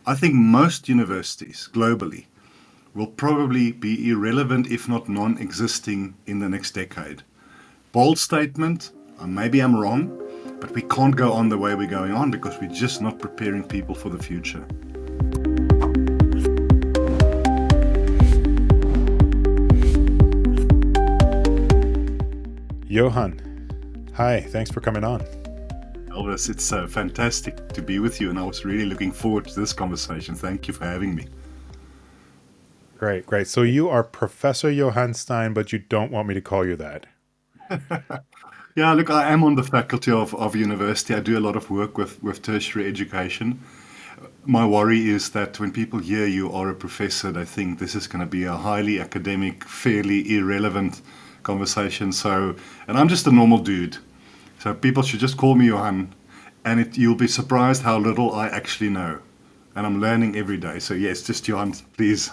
I think most universities globally will probably be irrelevant, if not non-existing, in the next decade. Bold statement, maybe I'm wrong, but we can't go on the way we're going on because we're just not preparing people for the future. Johan, hi, thanks for coming on. Elvis, it's fantastic to be with you, and I was really looking forward to this conversation. Thank you for having me. Great. So you are Professor Johan Steyn, but you don't want me to call you that. Yeah, look, I am on the faculty of university. I do a lot of work with tertiary education. My worry is that when people hear you are a professor, they think this is going to be a highly academic, fairly irrelevant conversation. And I'm just a normal dude. So people should just call me Johan, and you'll be surprised how little I actually know. And I'm learning every day. So yes, just Johan, please.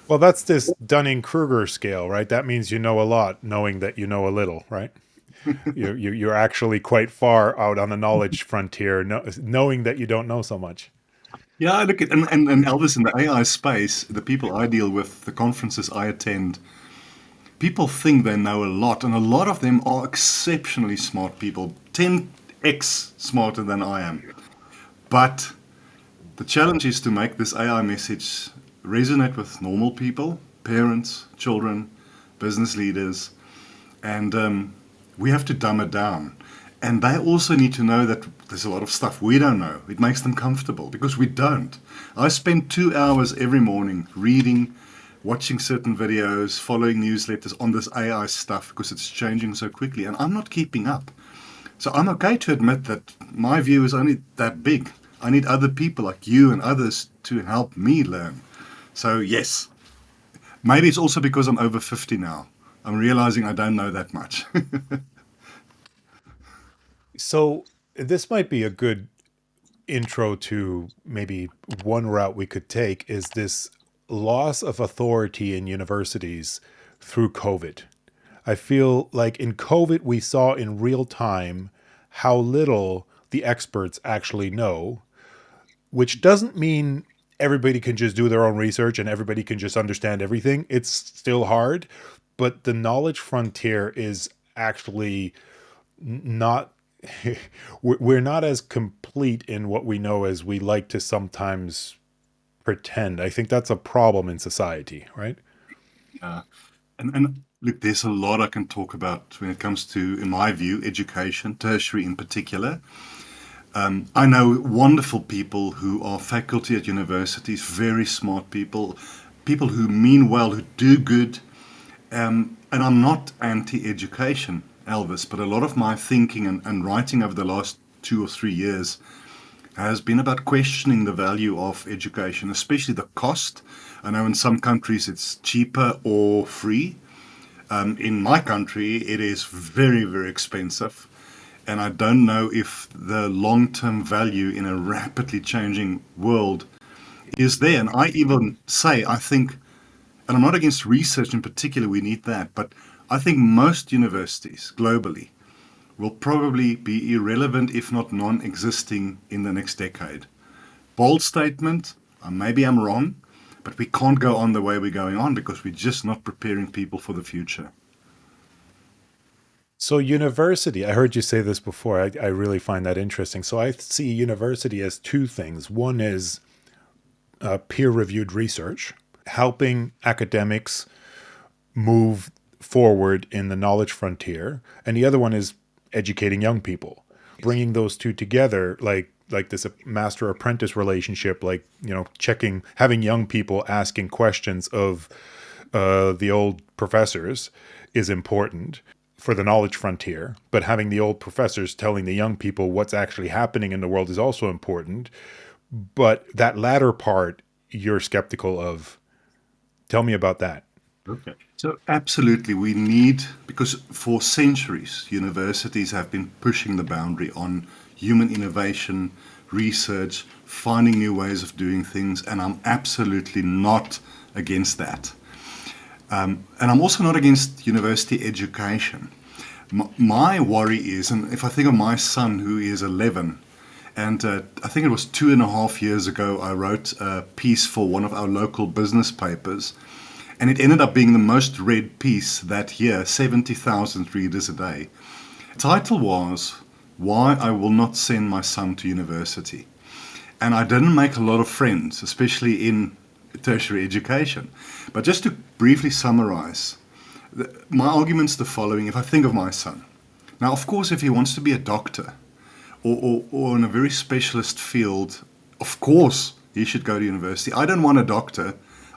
Well, that's this Dunning-Kruger scale, right? That means you know a lot, knowing that you know a little, right? You're actually quite far out on the knowledge frontier, knowing that you don't know so much. Yeah, look, and Elvis, in the AI space, the people I deal with, the conferences I attend, people think they know a lot, and a lot of them are exceptionally smart people, 10x smarter than I am. But the challenge is to make this AI message resonate with normal people, parents, children, business leaders, and we have to dumb it down. And they also need to know that there's a lot of stuff we don't know. It makes them comfortable because we don't. I spend 2 hours every morning reading, watching certain videos, following newsletters on this AI stuff because it's changing so quickly, and I'm not keeping up. So I'm okay to admit that my view is only that big. I need other people like you and others to help me learn. So yes, maybe it's also because I'm over 50 now. I'm realizing I don't know that much. So this might be a good intro to maybe one route we could take is this loss of authority in universities through COVID. I feel like in COVID, we saw in real time how little the experts actually know, which doesn't mean everybody can just do their own research and everybody can just understand everything. It's still hard, but the knowledge frontier is actually not, we're not as complete in what we know as we like to sometimes pretend. I think that's a problem in society, right? And look, there's a lot I can talk about when it comes to, in my view, education, tertiary in particular. I know wonderful people who are faculty at universities, very smart people, people who mean well, who do good. And I'm not anti-education, Elvis, but a lot of my thinking and writing over the last 2 or 3 years has been about questioning the value of education, especially the cost. I know in some countries it's cheaper or free. In my country, it is very, very expensive. And I don't know if the long-term value in a rapidly changing world is there. And I even say, I think, and I'm not against research in particular, we need that, but I think most universities globally will probably be irrelevant, if not non-existing, in the next decade. Bold statement, maybe I'm wrong, but we can't go on the way we're going on because we're just not preparing people for the future. So university, I heard you say this before. I really find that interesting. So I see university as two things. One is peer-reviewed research, helping academics move forward in the knowledge frontier. And the other one is educating young people, bringing those two together, like this master apprentice relationship, like, having young people asking questions of the old professors is important for the knowledge frontier, but having the old professors telling the young people what's actually happening in the world is also important. But that latter part, you're skeptical of. Tell me about that. Okay. So absolutely, we need, because for centuries, universities have been pushing the boundary on human innovation, research, finding new ways of doing things, and I'm absolutely not against that. And I'm also not against university education. My worry is, and if I think of my son who is 11, And I think it was 2.5 years ago, I wrote a piece for one of our local business papers. And it ended up being the most read piece that year, 70,000 readers a day. The title was, Why I Will Not Send My Son to University. And I didn't make a lot of friends, especially in tertiary education. But just to briefly summarize, my argument's the following. If I think of my son, now, of course, if he wants to be a doctor or in a very specialist field, of course, he should go to university. I don't want a doctor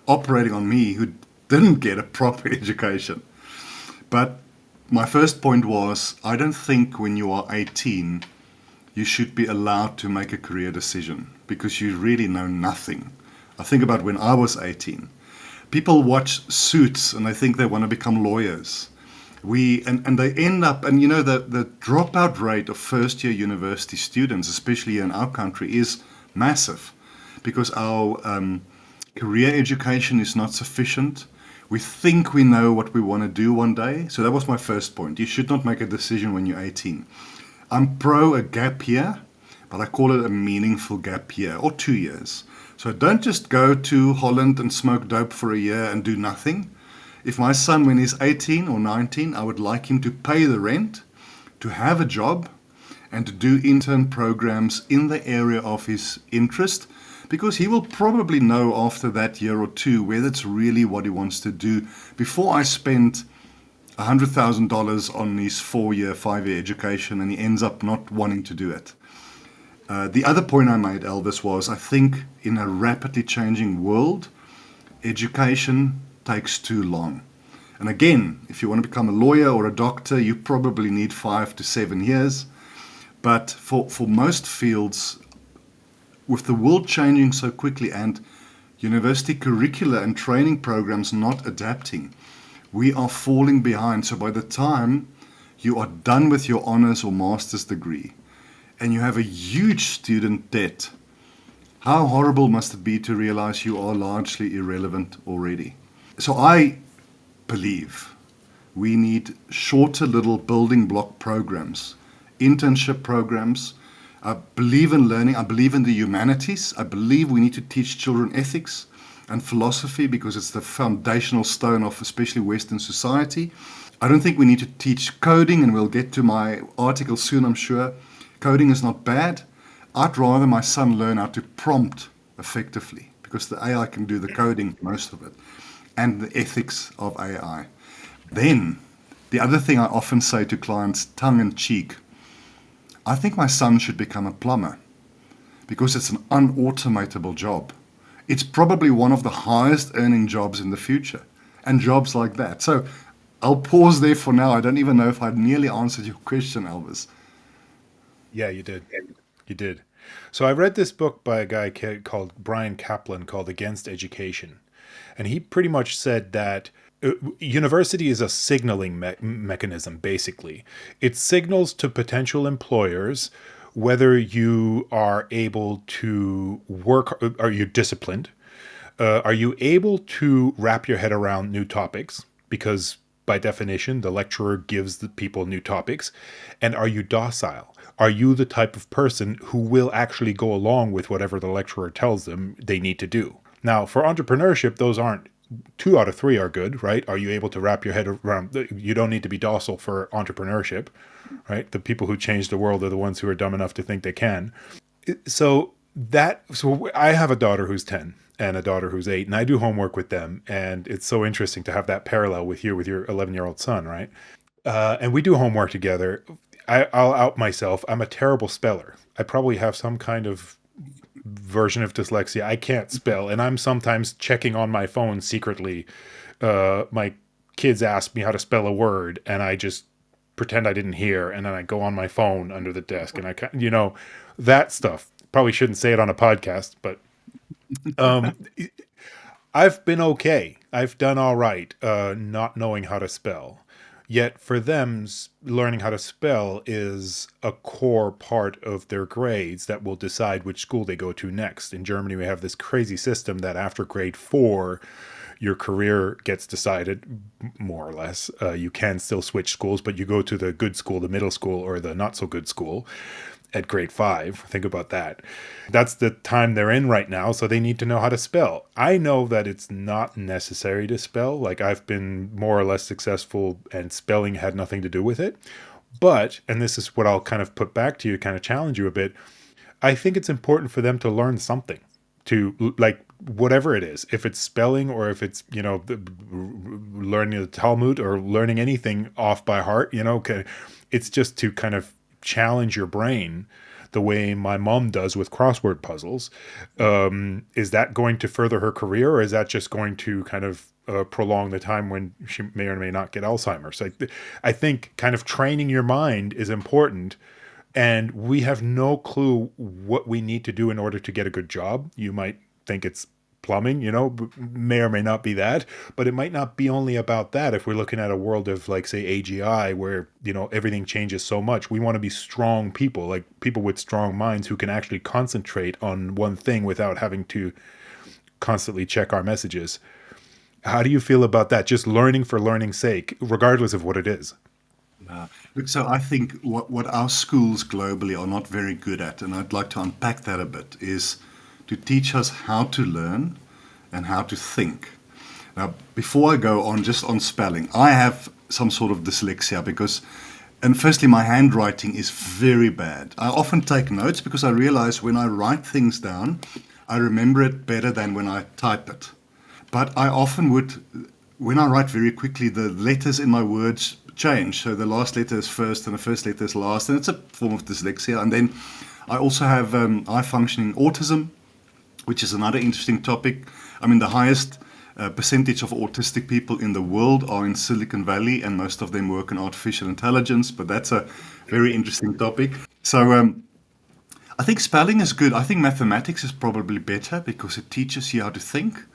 operating on me who didn't get a proper education. But my first point was, I don't think when you are 18, you should be allowed to make a career decision because you really know nothing. I think about when I was 18. People watch Suits and they think they want to become lawyers. And they end up, and the dropout rate of first year university students, especially in our country, is massive because our career education is not sufficient. We think we know what we want to do one day. So that was my first point. You should not make a decision when you're 18. I'm pro a gap year, but I call it a meaningful gap year or 2 years. So don't just go to Holland and smoke dope for a year and do nothing. If my son, when he's 18 or 19, I would like him to pay the rent, to have a job, and to do intern programs in the area of his interest, because he will probably know after that year or two whether it's really what he wants to do before I spend $100,000 on his 4-year, 5-year education and he ends up not wanting to do it. The other point I made, Elvis, was I think in a rapidly changing world, education takes too long. And again, if you want to become a lawyer or a doctor, you probably need 5 to 7 years. But for most fields, with the world changing so quickly and university curricula and training programs not adapting, we are falling behind. So by the time you are done with your honors or master's degree and you have a huge student debt, how horrible must it be to realize you are largely irrelevant already? So I believe we need shorter little building block programs, internship programs. I believe in learning. I believe in the humanities. I believe we need to teach children ethics and philosophy because it's the foundational stone of especially Western society. I don't think we need to teach coding, and we'll get to my article soon, I'm sure. Coding is not bad. I'd rather my son learn how to prompt effectively because the AI can do the coding, most of it, and the ethics of AI. Then, the other thing I often say to clients, tongue in cheek, I think my son should become a plumber because it's an unautomatable job. It's probably one of the highest earning jobs in the future, and jobs like that. So I'll pause there for now. I don't even know if I nearly answered your question, Elvis. Yeah, you did. You did. So I read this book by a guy called Brian Kaplan called Against Education. And he pretty much said that university is a signaling mechanism, basically. It signals to potential employers whether you are able to work, are you disciplined? Are you able to wrap your head around new topics? Because by definition, the lecturer gives the people new topics. And are you docile? Are you the type of person who will actually go along with whatever the lecturer tells them they need to do? Now, for entrepreneurship, those aren't 2 out of 3 are good, right? Are you able to wrap your head around? You don't need to be docile for entrepreneurship, right? The people who change the world are the ones who are dumb enough to think they can. So I have a daughter who's 10 and a daughter who's 8, and I do homework with them. And it's so interesting to have that parallel with your 11-year-old son, right? And we do homework together. I'll out myself. I'm a terrible speller. I probably have some kind of version of dyslexia. I can't spell, and I'm sometimes checking on my phone secretly. My kids ask me how to spell a word, and I just pretend I didn't hear, and then I go on my phone under the desk, and that stuff. Probably shouldn't say it on a podcast, but I've been okay. I've done all right, not knowing how to spell. Yet for them, learning how to spell is a core part of their grades that will decide which school they go to next. In Germany, we have this crazy system that after grade 4, your career gets decided, more or less. You can still switch schools, but you go to the good school, the middle school, or the not so good school. at grade 5. Think about that. That's the time they're in right now, so they need to know how to spell. I know that it's not necessary to spell. Like, I've been more or less successful, and spelling had nothing to do with it. But, and this is what I'll kind of put back to you, kind of challenge you a bit, I think it's important for them to learn something, to, like, whatever it is, if it's spelling or if it's, learning the Talmud or learning anything off by heart, it's just to kind of challenge your brain the way my mom does with crossword puzzles. Is that going to further her career, or is that just going to kind of prolong the time when she may or may not get Alzheimer's? I think kind of training your mind is important. And we have no clue what we need to do in order to get a good job. You might think it's plumbing, may or may not be that, but it might not be only about that. If we're looking at a world of, like, say, AGI, where, everything changes so much, we want to be strong people, like people with strong minds who can actually concentrate on one thing without having to constantly check our messages. How do you feel about that? Just learning for learning's sake, regardless of what it is. Look, so I think what our schools globally are not very good at, and I'd like to unpack that a bit, is to teach us how to learn and how to think. Now, before I go on just on spelling, I have some sort of dyslexia and firstly, my handwriting is very bad. I often take notes because I realize when I write things down, I remember it better than when I type it. But I often when I write very quickly, the letters in my words change. So the last letter is first and the first letter is last, and it's a form of dyslexia. And then I also have high functioning autism, which is another interesting topic. I mean, the highest percentage of autistic people in the world are in Silicon Valley, and most of them work in artificial intelligence, but that's a very interesting topic. So I think spelling is good. I think mathematics is probably better because it teaches you how to think.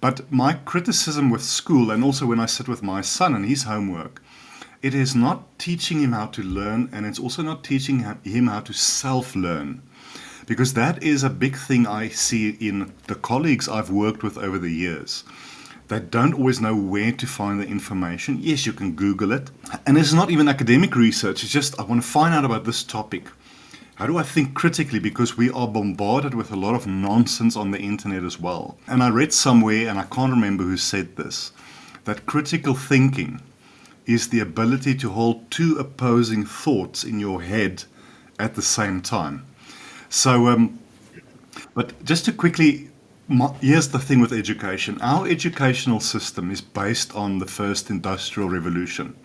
But my criticism with school, and also when I sit with my son and his homework, it is not teaching him how to learn, and it's also not teaching him how to self-learn. Because that is a big thing I see in the colleagues I've worked with over the years. They don't always know where to find the information. Yes, you can Google it. And it's not even academic research. It's just, I want to find out about this topic. How do I think critically? Because we are bombarded with a lot of nonsense on the internet as well. And I read somewhere, and I can't remember who said this, that critical thinking is the ability to hold two opposing thoughts in your head at the same time. So, but just to quickly, here's the thing with education. Our educational system is based on the first industrial revolution.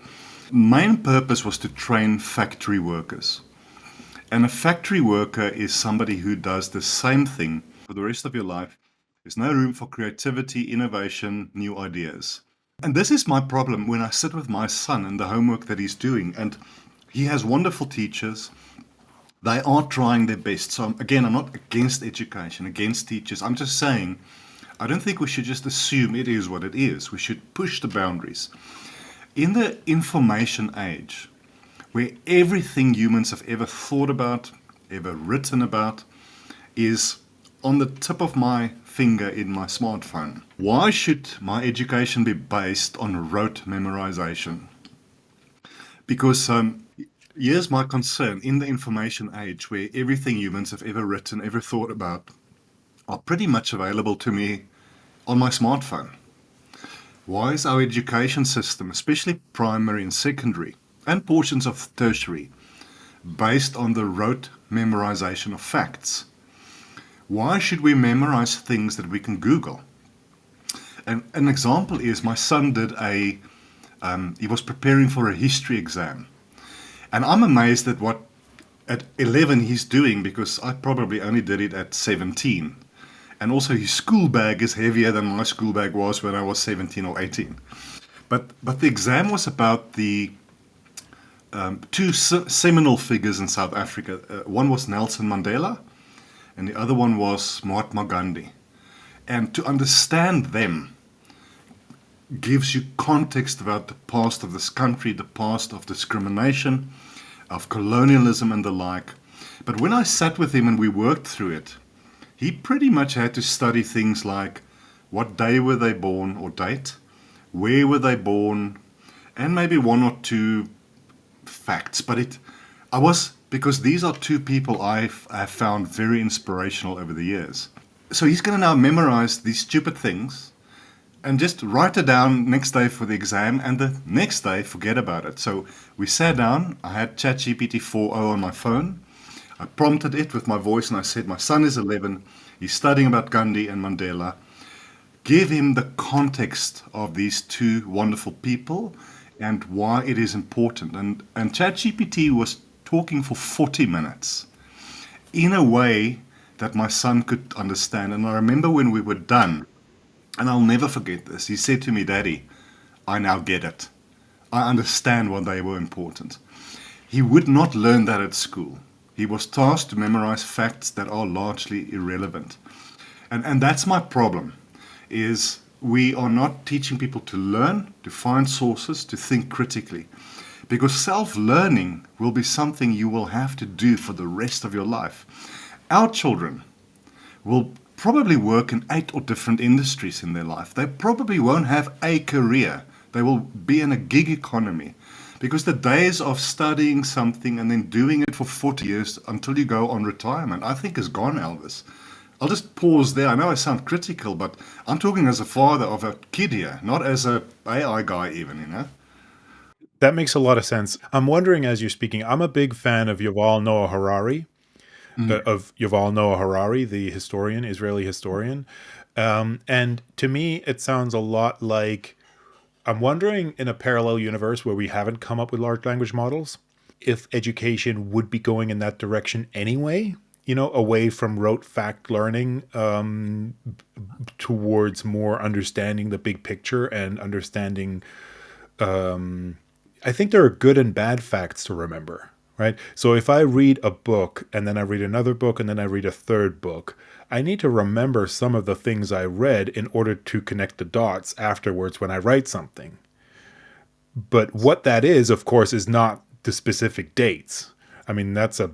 Main purpose was to train factory workers. And a factory worker is somebody who does the same thing for the rest of your life. There's no room for creativity, innovation, new ideas. And this is my problem when I sit with my son and the homework that he's doing. And he has wonderful teachers. They are trying their best. So again, I'm not against education, against teachers. I'm just saying, I don't think we should just assume it is what it is. We should push the boundaries. In the information age, where everything humans have ever thought about, ever written about, is on the tip of my finger in my smartphone. Why should my education be based on rote memorization? Because here's my concern. In the information age, where everything humans have ever written, ever thought about, are pretty much available to me on my smartphone. Why is our education system, especially primary and secondary, and portions of tertiary, based on the rote memorization of facts? Why should we memorize things that we can Google? And an example is my son did he was preparing for a history exam. And I'm amazed at what at 11 he's doing, because I probably only did it at 17. And also his school bag is heavier than my school bag was when I was 17 or 18. But the exam was about the two seminal figures in South Africa. One was Nelson Mandela, and the other one was Mahatma Gandhi. And to understand them gives you context about the past of this country, the past of discrimination, of colonialism and the like. But when I sat with him and we worked through it, he pretty much had to study things like what day were they born, or date, where were they born, and maybe one or two facts. But I was because these are two people I've found very inspirational over the years. So he's going to now memorize these stupid things and just write it down next day for the exam, and the next day forget about it. So we sat down. I had ChatGPT 4.0 on my phone. I prompted it with my voice and I said, my son is 11. He's studying about Gandhi and Mandela. Give him the context of these two wonderful people and why it is important. And ChatGPT was talking for 40 minutes in a way that my son could understand. And I remember when we were done, and I'll never forget this, he said to me, Daddy, I now get it. I understand why they were important. He would not learn that at school. He was tasked to memorize facts that are largely irrelevant. And that's my problem, is we are not teaching people to learn, to find sources, to think critically. Because self-learning will be something you will have to do for the rest of your life. Our children will probably work in 8 or different industries in their life. They probably won't have a career. They will be in a gig economy. Because the days of studying something and then doing it for 40 years until you go on retirement, I think is gone, Elvis. I'll just pause there. I know I sound critical, but I'm talking as a father of a kid here, not as a AI guy even, you know? That makes a lot of sense. I'm wondering, as you're speaking, I'm a big fan of Yuval Noah Harari, the historian, Israeli historian. And to me, it sounds a lot like, I'm wondering, in a parallel universe where we haven't come up with large language models, if education would be going in that direction anyway, away from rote fact learning, towards more understanding the big picture and understanding, I think there are good and bad facts to remember, right? So if I read a book and then I read another book and then I read a third book, I need to remember some of the things I read in order to connect the dots afterwards when I write something. But what that is, of course, is not the specific dates. I mean, that's I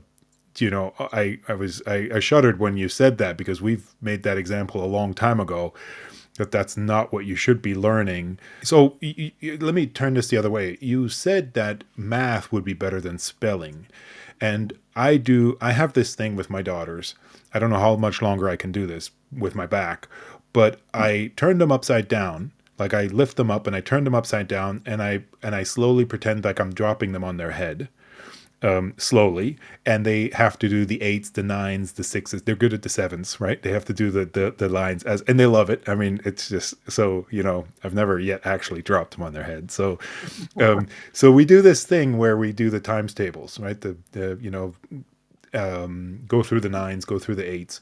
shuddered when you said that, because we've made that example a long time ago, that's not what you should be learning. So let me turn this the other way. You said that math would be better than spelling. And I have this thing with my daughters. I don't know how much longer I can do this with my back, but I turn them upside down. Like, I lift them up and I turn them upside down, and I slowly pretend like I'm dropping them on their head. Slowly, and they have to do the 8s, the 9s, the 6s. They're good at the 7s, right? They have to do the lines, and they love it. I mean, it's just so, I've never yet actually dropped them on their head. So, so we do this thing where we do the times tables, right? Go through the 9s, go through the 8s.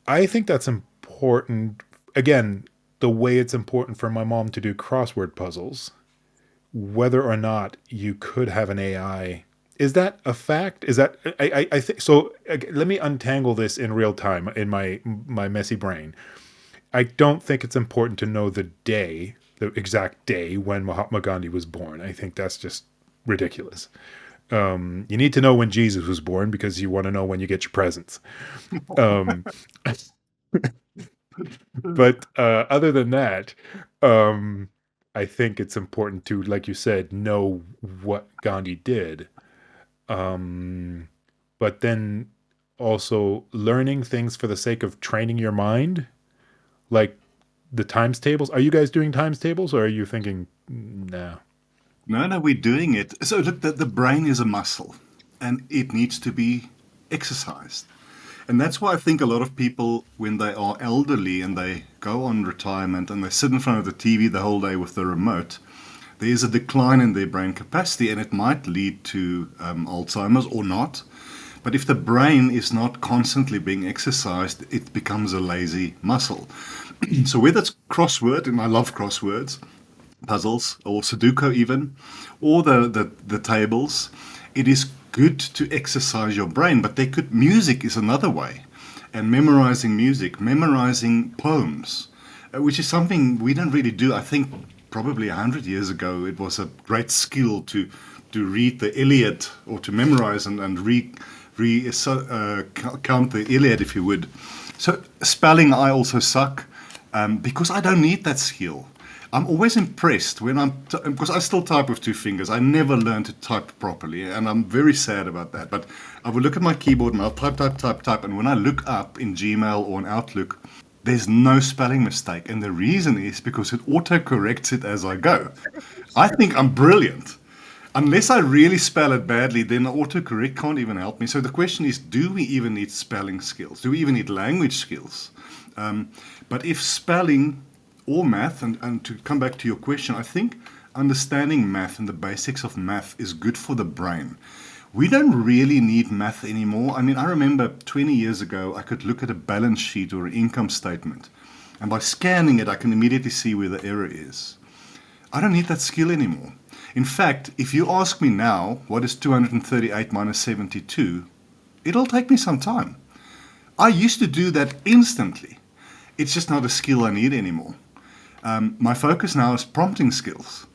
I think that's important. Again, the way it's important for my mom to do crossword puzzles, whether or not you could have an AI. Is that a fact? Is that, I think so? Let me untangle this in real time in my messy brain. I don't think it's important to know the exact day when Mahatma Gandhi was born. I think that's just ridiculous. You need to know when Jesus was born because you want to know when you get your presents. But other than that, I think it's important to, like you said, know what Gandhi did. But then also learning things for the sake of training your mind, like the times tables. Are you guys doing times tables, or are you thinking, no? No, we're doing it. So look, the brain is a muscle and it needs to be exercised. And that's why I think a lot of people, when they are elderly and they go on retirement and they sit in front of the TV the whole day with the remote, there is a decline in their brain capacity, and it might lead to Alzheimer's or not. But if the brain is not constantly being exercised, it becomes a lazy muscle. So whether it's crossword, and I love crosswords, puzzles, or Sudoku even, or the tables, it is good to exercise your brain. But music is another way, and memorizing music, memorizing poems, which is something we don't really do. I think probably 100 years ago, it was a great skill to read the Iliad, or to memorize and count the Iliad, if you would. So spelling, I also suck, because I don't need that skill. I'm always impressed when because I still type with two fingers. I never learned to type properly, and I'm very sad about that. But I will look at my keyboard and I'll type, type, type, type. And when I look up in Gmail or in Outlook, there's no spelling mistake. And the reason is because it auto-corrects it as I go. I think I'm brilliant. Unless I really spell it badly, then the autocorrect can't even help me. So the question is, do we even need spelling skills? Do we even need language skills? But if spelling or math, and to come back to your question, I think understanding math and the basics of math is good for the brain. We don't really need math anymore. I mean, I remember 20 years ago, I could look at a balance sheet or an income statement, and by scanning it, I can immediately see where the error is. I don't need that skill anymore. In fact, if you ask me now, what is 238 minus 72, it'll take me some time. I used to do that instantly. It's just not a skill I need anymore. My focus now is prompting skills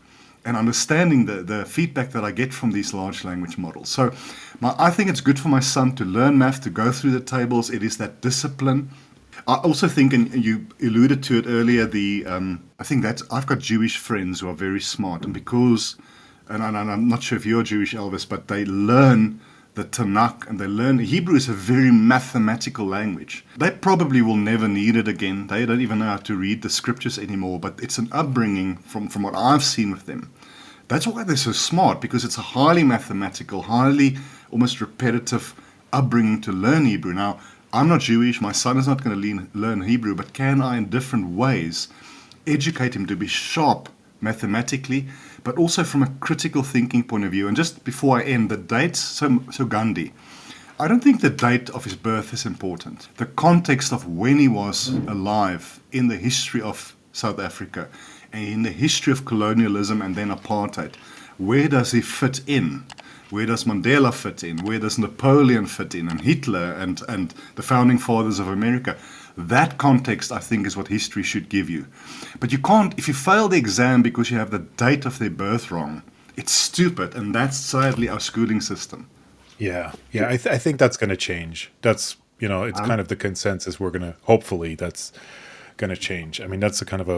and understanding the feedback that I get from these large language models. So I think it's good for my son to learn math, to go through the tables. It is that discipline. I also think, and you alluded to it earlier, I think that I've got Jewish friends who are very smart, and I'm not sure if you're Jewish, Elvis, but they learn the Tanakh and they learn Hebrew is a very mathematical language. They probably will never need it again. They don't even know how to read the scriptures anymore, but it's an upbringing from what I've seen with them. That's why they're so smart, because it's a highly mathematical, highly almost repetitive upbringing to learn Hebrew. Now, I'm not Jewish, my son is not going to learn Hebrew, but can I, in different ways, educate him to be sharp mathematically, but also from a critical thinking point of view? And just before I end, the dates, so Gandhi, I don't think the date of his birth is important. The context of when he was alive in the history of South Africa and in the history of colonialism and then apartheid, where does he fit in? Where does Mandela fit in? Where does Napoleon fit in? And Hitler and the founding fathers of America? That context, I think, is what history should give you. But you can't, if you fail the exam because you have the date of their birth wrong, it's stupid. And that's sadly our schooling system. Yeah. I think that's going to change. That's, it's kind of the consensus hopefully that's going to change. I mean, that's a kind of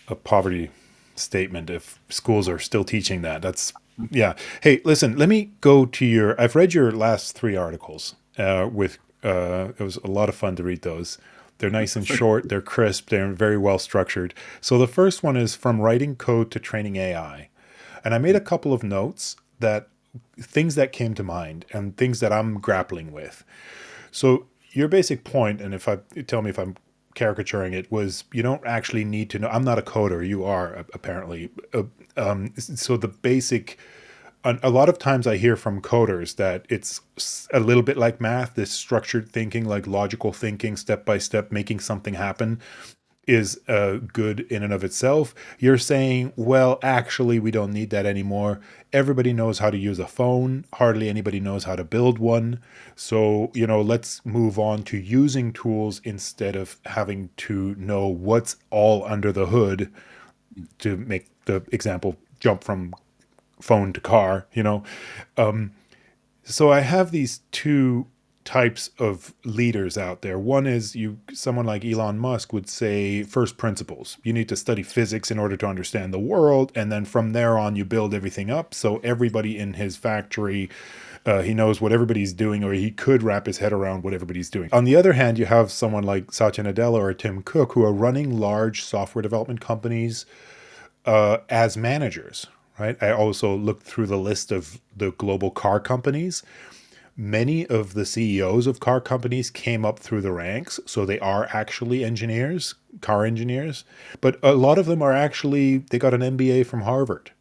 a poverty statement if schools are still teaching that. Yeah. Hey, listen, let me go to I've read your last 3 articles it was a lot of fun to read those. They're nice and short, they're crisp, they're very well structured. So the first one is From Writing Code to Training AI. And I made a couple of notes things that came to mind and things that I'm grappling with. So your basic point, and tell me if I'm caricaturing it, was you don't actually need to know. I'm not a coder, you are apparently. So the basic, a lot of times I hear from coders that it's a little bit like math, this structured thinking, like logical thinking, step by step, making something happen is good in and of itself. You're saying, well, actually, we don't need that anymore. Everybody knows how to use a phone. Hardly anybody knows how to build one. So, let's move on to using tools instead of having to know what's all under the hood, to make the example jump from phone to car, So I have these 2 types of leaders out there. One is someone like Elon Musk would say first principles. You need to study physics in order to understand the world. And then from there on, you build everything up. So everybody in his factory, he knows what everybody's doing, or he could wrap his head around what everybody's doing. On the other hand, you have someone like Satya Nadella or Tim Cook who are running large software development companies as managers, right? I also looked through the list of the global car companies. Many of the CEOs of car companies came up through the ranks, so they are actually engineers, car engineers. But a lot of them they got an MBA from Harvard.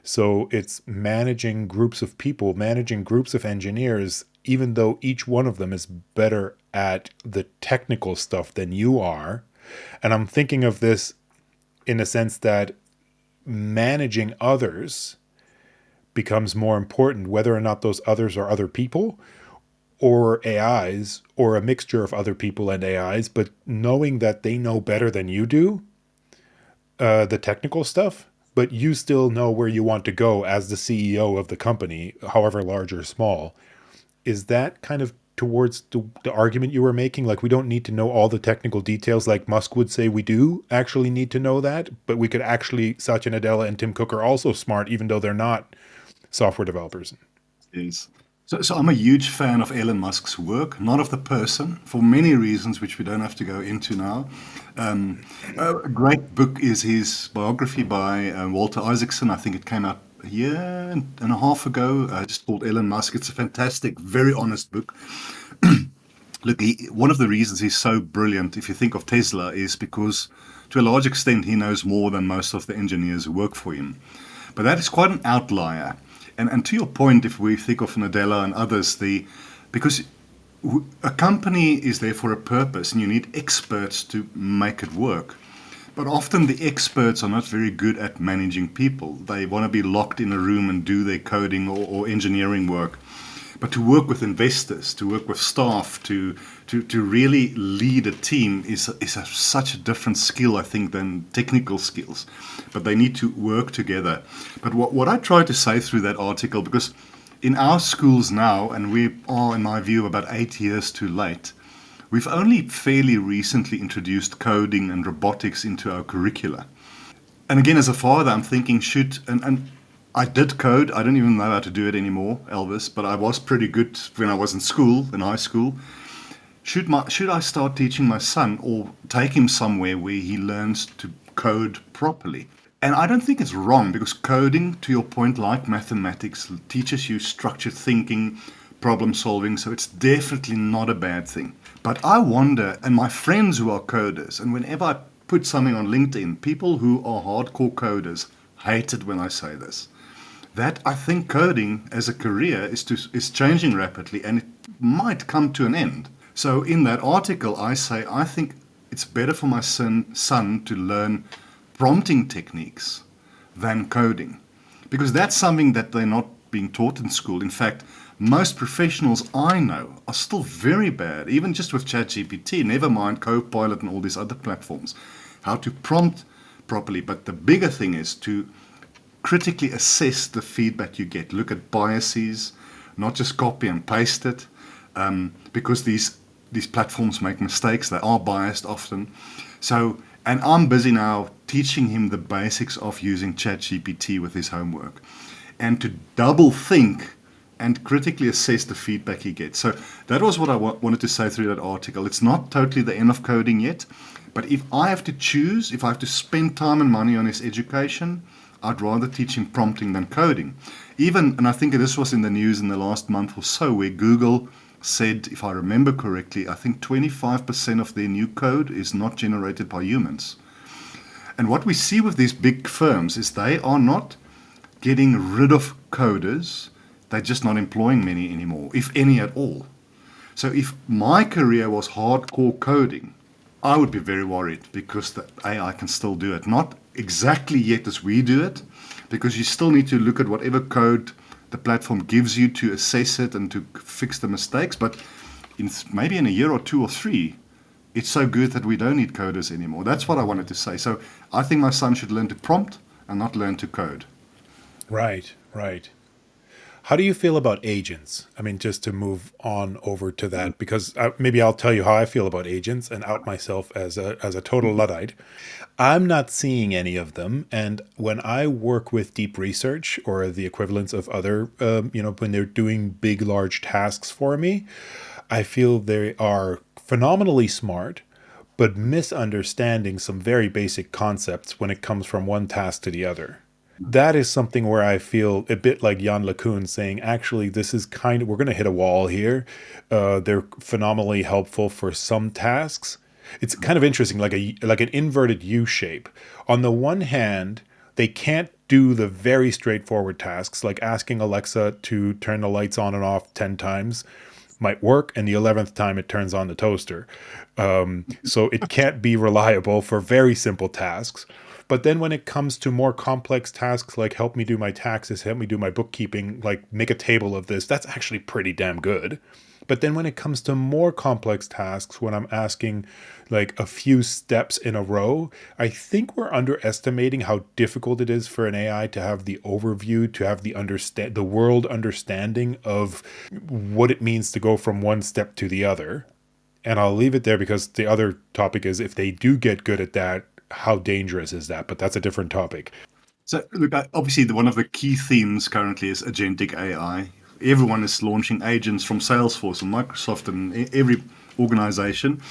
So it's managing groups of people, managing groups of engineers, even though each one of them is better at the technical stuff than you are. And I'm thinking of this in a sense that managing others becomes more important, whether or not those others are other people or AIs or a mixture of other people and AIs, but knowing that they know better than you do the technical stuff, but you still know where you want to go as the CEO of the company, however large or small. Is that kind of towards the argument you were making? Like, we don't need to know all the technical details like Musk would say we do actually need to know that, but we could actually, Satya Nadella and Tim Cook are also smart, even though they're not software developers. Yes. So I'm a huge fan of Elon Musk's work, not of the person, for many reasons which we don't have to go into now. A great book is his biography by Walter Isaacson. I think it came out a year and a half ago, just called Elon Musk. It's a fantastic, very honest book. Look, one of the reasons he's so brilliant, if you think of Tesla, is because to a large extent he knows more than most of the engineers who work for him. But that is quite an outlier. And to your point, if we think of Nadella and others, because a company is there for a purpose and you need experts to make it work. But often the experts are not very good at managing people. They want to be locked in a room and do their coding or engineering work. But to work with investors, to work with staff, to really lead a team is such a different skill, I think, than technical skills. But they need to work together. But what I try to say through that article, because in our schools now, and we are, in my view, about 8 years too late, we've only fairly recently introduced coding and robotics into our curricula. And again, as a father, I'm thinking, and I did code. I don't even know how to do it anymore, Elvis, but I was pretty good when I was in school, in high school. Should I start teaching my son or take him somewhere where he learns to code properly? And I don't think it's wrong, because coding, to your point, like mathematics, teaches you structured thinking, problem solving, so it's definitely not a bad thing. But I wonder, and my friends who are coders, and whenever I put something on LinkedIn, people who are hardcore coders hate it when I say this, that I think coding as a career is changing rapidly, and it might come to an end. So in that article, I say I think it's better for my son to learn prompting techniques than coding, because that's something that they're not being taught in school. In fact, most professionals I know are still very bad, even just with ChatGPT, never mind Copilot and all these other platforms, how to prompt properly. But the bigger thing is to critically assess the feedback you get. Look at biases, not just copy and paste it, because these platforms make mistakes. They are biased often. So, and I'm busy now teaching him the basics of using ChatGPT with his homework, and to double think and critically assess the feedback he gets. So that was what I wanted to say through that article. It's not totally the end of coding yet, but if I have to choose, if I have to spend time and money on his education, I'd rather teach him prompting than coding. Even, and I think this was in the news in the last month or so, where Google said, if I remember correctly, I think 25% of their new code is not generated by humans. And what we see with these big firms is they are not getting rid of coders, they're just not employing many anymore, if any at all. So if my career was hardcore coding, I would be very worried, because the AI can still do it. Not exactly yet as we do it, because you still need to look at whatever code the platform gives you to assess it and to fix the mistakes. But maybe in a year or 2 or 3, it's so good that we don't need coders anymore. That's what I wanted to say. So I think my son should learn to prompt and not learn to code. Right, right. How do you feel about agents? I mean, just to move on over to that, because maybe I'll tell you how I feel about agents and out myself as a total Luddite. I'm not seeing any of them. And when I work with deep research or the equivalents of other, when they're doing big, large tasks for me, I feel they are phenomenally smart, but misunderstanding some very basic concepts when it comes from one task to the other. That is something where I feel a bit like Jan LeCun saying, actually, this is we're going to hit a wall here. They're phenomenally helpful for some tasks. It's kind of interesting, like an inverted U shape. On the one hand, they can't do the very straightforward tasks, like asking Alexa to turn the lights on and off 10 times might work, and the 11th time it turns on the toaster. So it can't be reliable for very simple tasks. But then when it comes to more complex tasks, like help me do my taxes, help me do my bookkeeping, like make a table of this, that's actually pretty damn good. But then when it comes to more complex tasks, when I'm asking like a few steps in a row, I think we're underestimating how difficult it is for an AI to have the overview, to have the world understanding of what it means to go from one step to the other. And I'll leave it there because the other topic is, if they do get good at that, how dangerous is that? But that's a different topic. So, look, obviously, one of the key themes currently is agentic AI. Everyone is launching agents from Salesforce and Microsoft and every organization.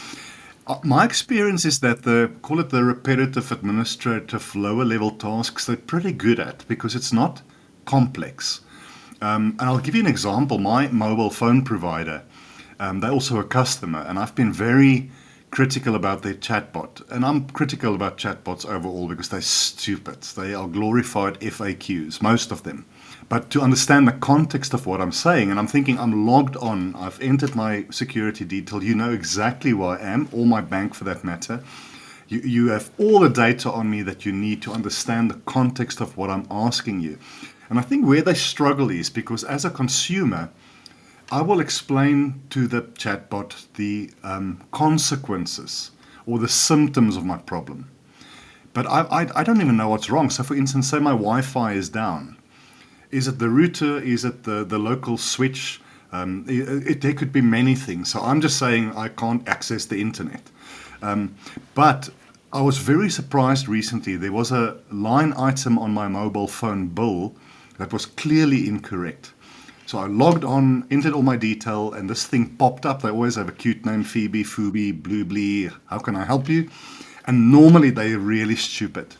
My experience is that call it the repetitive, administrative, lower level tasks, they're pretty good at because it's not complex. And I'll give you an example. My mobile phone provider, they're also a customer, and I've been very critical about their chatbot. And I'm critical about chatbots overall because they're stupid. They are glorified FAQs, most of them. But to understand the context of what I'm saying, and I'm thinking I'm logged on, I've entered my security detail, you know exactly who I am, or my bank for that matter. You have all the data on me that you need to understand the context of what I'm asking you. And I think where they struggle is because as a consumer, I will explain to the chatbot the consequences or the symptoms of my problem. But I don't even know what's wrong. So for instance, say my Wi-Fi is down. Is it the router? Is it the local switch? There could be many things. So I'm just saying I can't access the internet. But I was very surprised recently. There was a line item on my mobile phone bill that was clearly incorrect. So I logged on, entered all my detail, and this thing popped up. They always have a cute name, Phoebe, Fubi, Blueblee, how can I help you? And normally they're really stupid.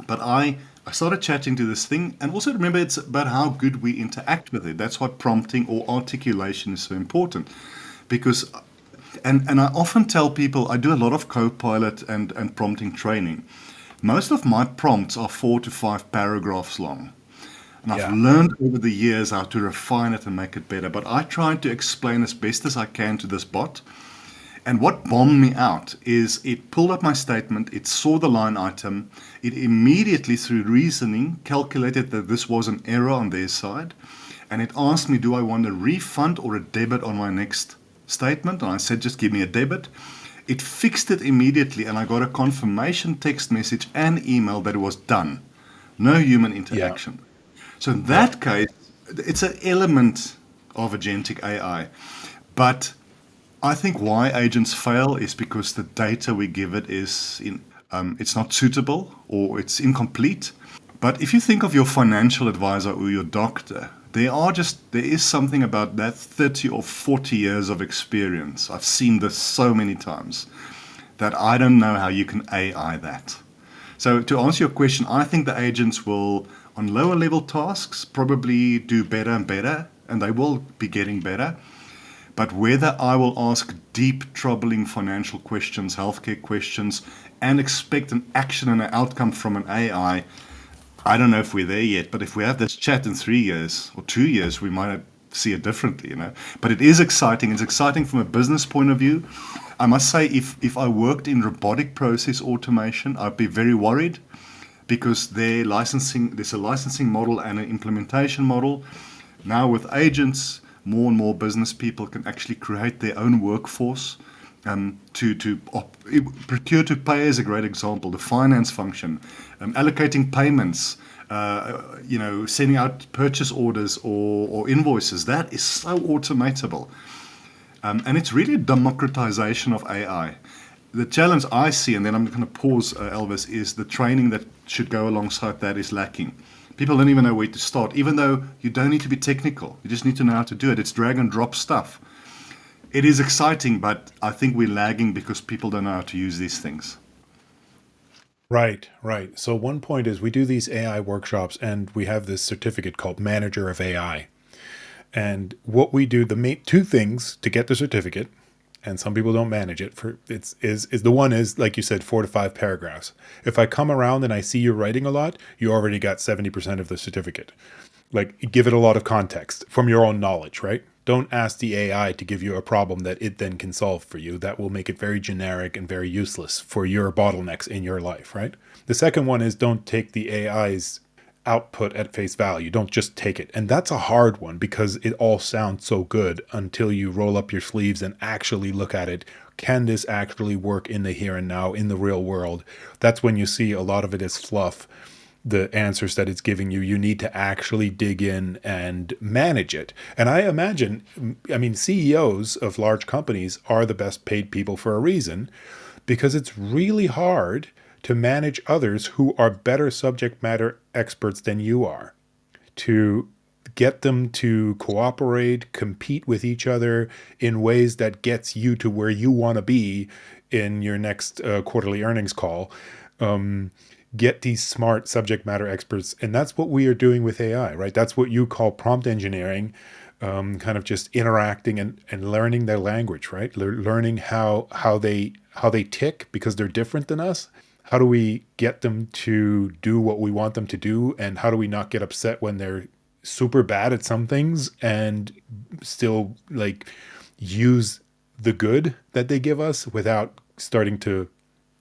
But I started chatting to this thing, and also remember it's about how good we interact with it. That's why prompting or articulation is so important. Because, and I often tell people, I do a lot of Copilot and prompting training. Most of my prompts are 4 to 5 paragraphs long. And I've learned over the years how to refine it and make it better. But I try to explain as best as I can to this bot. And what bombed me out is it pulled up my statement, it saw the line item, it immediately, through reasoning, calculated that this was an error on their side. And it asked me, do I want a refund or a debit on my next statement? And I said, just give me a debit. It fixed it immediately, and I got a confirmation text message and email that it was done. No human interaction. Yeah. So in that case, it's an element of agentic AI. But I think why agents fail is because the data we give it is it's not suitable or it's incomplete. But if you think of your financial advisor or your doctor, there is something about that 30 or 40 years of experience. I've seen this so many times that I don't know how you can AI that. So to answer your question, I think the agents will, on lower level tasks, probably do better and better, and they will be getting better. But whether I will ask deep, troubling financial questions, healthcare questions, and expect an action and an outcome from an AI, I don't know if we're there yet. But if we have this chat in 3 years or 2 years, we might see it differently, But it is exciting. It's exciting from a business point of view. I must say, if I worked in robotic process automation, I'd be very worried because there's a licensing model and an implementation model. Now with agents, more and more business people can actually create their own workforce. Procure to pay is a great example. The finance function, allocating payments, sending out purchase orders or invoices. That is so automatable. And it's really a democratization of AI. The challenge I see, and then I'm going to pause, Elvis, is the training that should go alongside that is lacking. People don't even know where to start, even though you don't need to be technical. You just need to know how to do it. It's drag and drop stuff. It is exciting, but I think we're lagging because people don't know how to use these things. Right. So one point is we do these AI workshops and we have this certificate called Manager of AI. And what we do, the main two things to get the certificate, and some people don't manage it, is the one is, like you said, 4 to 5 paragraphs. If I come around and I see you writing a lot, you already got 70% of the certificate. Like, give it a lot of context from your own knowledge, right? Don't ask the AI to give you a problem that it then can solve for you. That will make it very generic and very useless for your bottlenecks in your life, right? The second one is don't take the AI's output at face value. Don't just take it. And that's a hard one because it all sounds so good until you roll up your sleeves and actually look at it. Can this actually work in the here and now, in the real world? That's when you see a lot of it as fluff. The answers that it's giving you, you need to actually dig in and manage it. And I imagine, I mean, CEOs of large companies are the best paid people for a reason, because it's really hard to manage others who are better subject matter experts than you are, to get them to cooperate, compete with each other in ways that gets you to where you want to be in your next quarterly earnings call. Get these smart subject matter experts. And that's what we are doing with AI, right? That's what you call prompt engineering, kind of just interacting and learning their language, right? Learning how they tick because they're different than us. How do we get them to do what we want them to do? And how do we not get upset when they're super bad at some things and still like use the good that they give us without starting to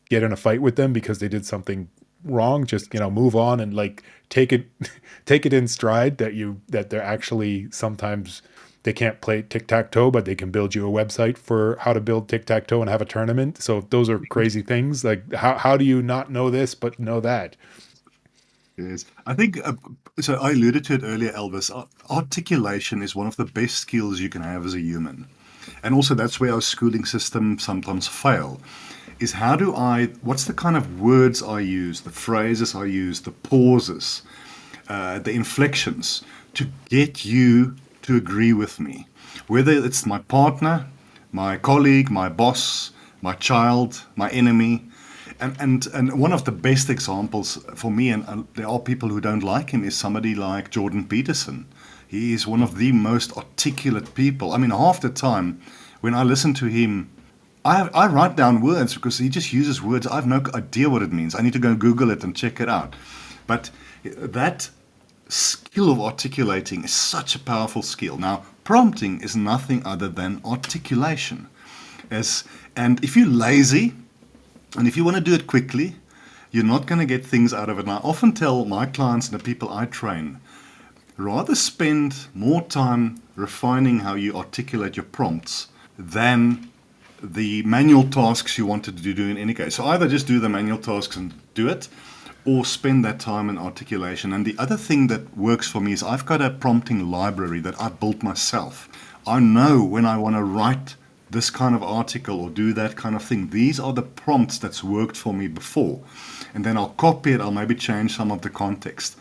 get in a fight with them because they did something wrong? Just, move on and like take it in stride that they're actually, sometimes they can't play tic-tac-toe, but they can build you a website for how to build tic-tac-toe and have a tournament. So those are crazy things. Like how do you not know this but know that? Yes, I think so. I alluded to it earlier, Elvis. Articulation is one of the best skills you can have as a human, and also that's where our schooling system sometimes fail. Is what's the kind of words I use, the phrases I use, the pauses, the inflections to get you to agree with me, whether it's my partner, my colleague, my boss, my child, my enemy. And one of the best examples for me, and there are people who don't like him, is somebody like Jordan Peterson. He is one of the most articulate people. I mean, half the time when I listen to him, I write down words because he just uses words. I have no idea what it means. I need to go Google it and check it out. But that skill of articulating is such a powerful skill. Now, prompting is nothing other than articulation. And if you're lazy, and if you want to do it quickly, you're not going to get things out of it. And I often tell my clients and the people I train, rather spend more time refining how you articulate your prompts than the manual tasks you wanted to do in any case. So either just do the manual tasks and do it, or spend that time in articulation. And the other thing that works for me is I've got a prompting library that I built myself. I know when I want to write this kind of article or do that kind of thing. These are the prompts that's worked for me before. And then I'll copy it, I'll maybe change some of the context.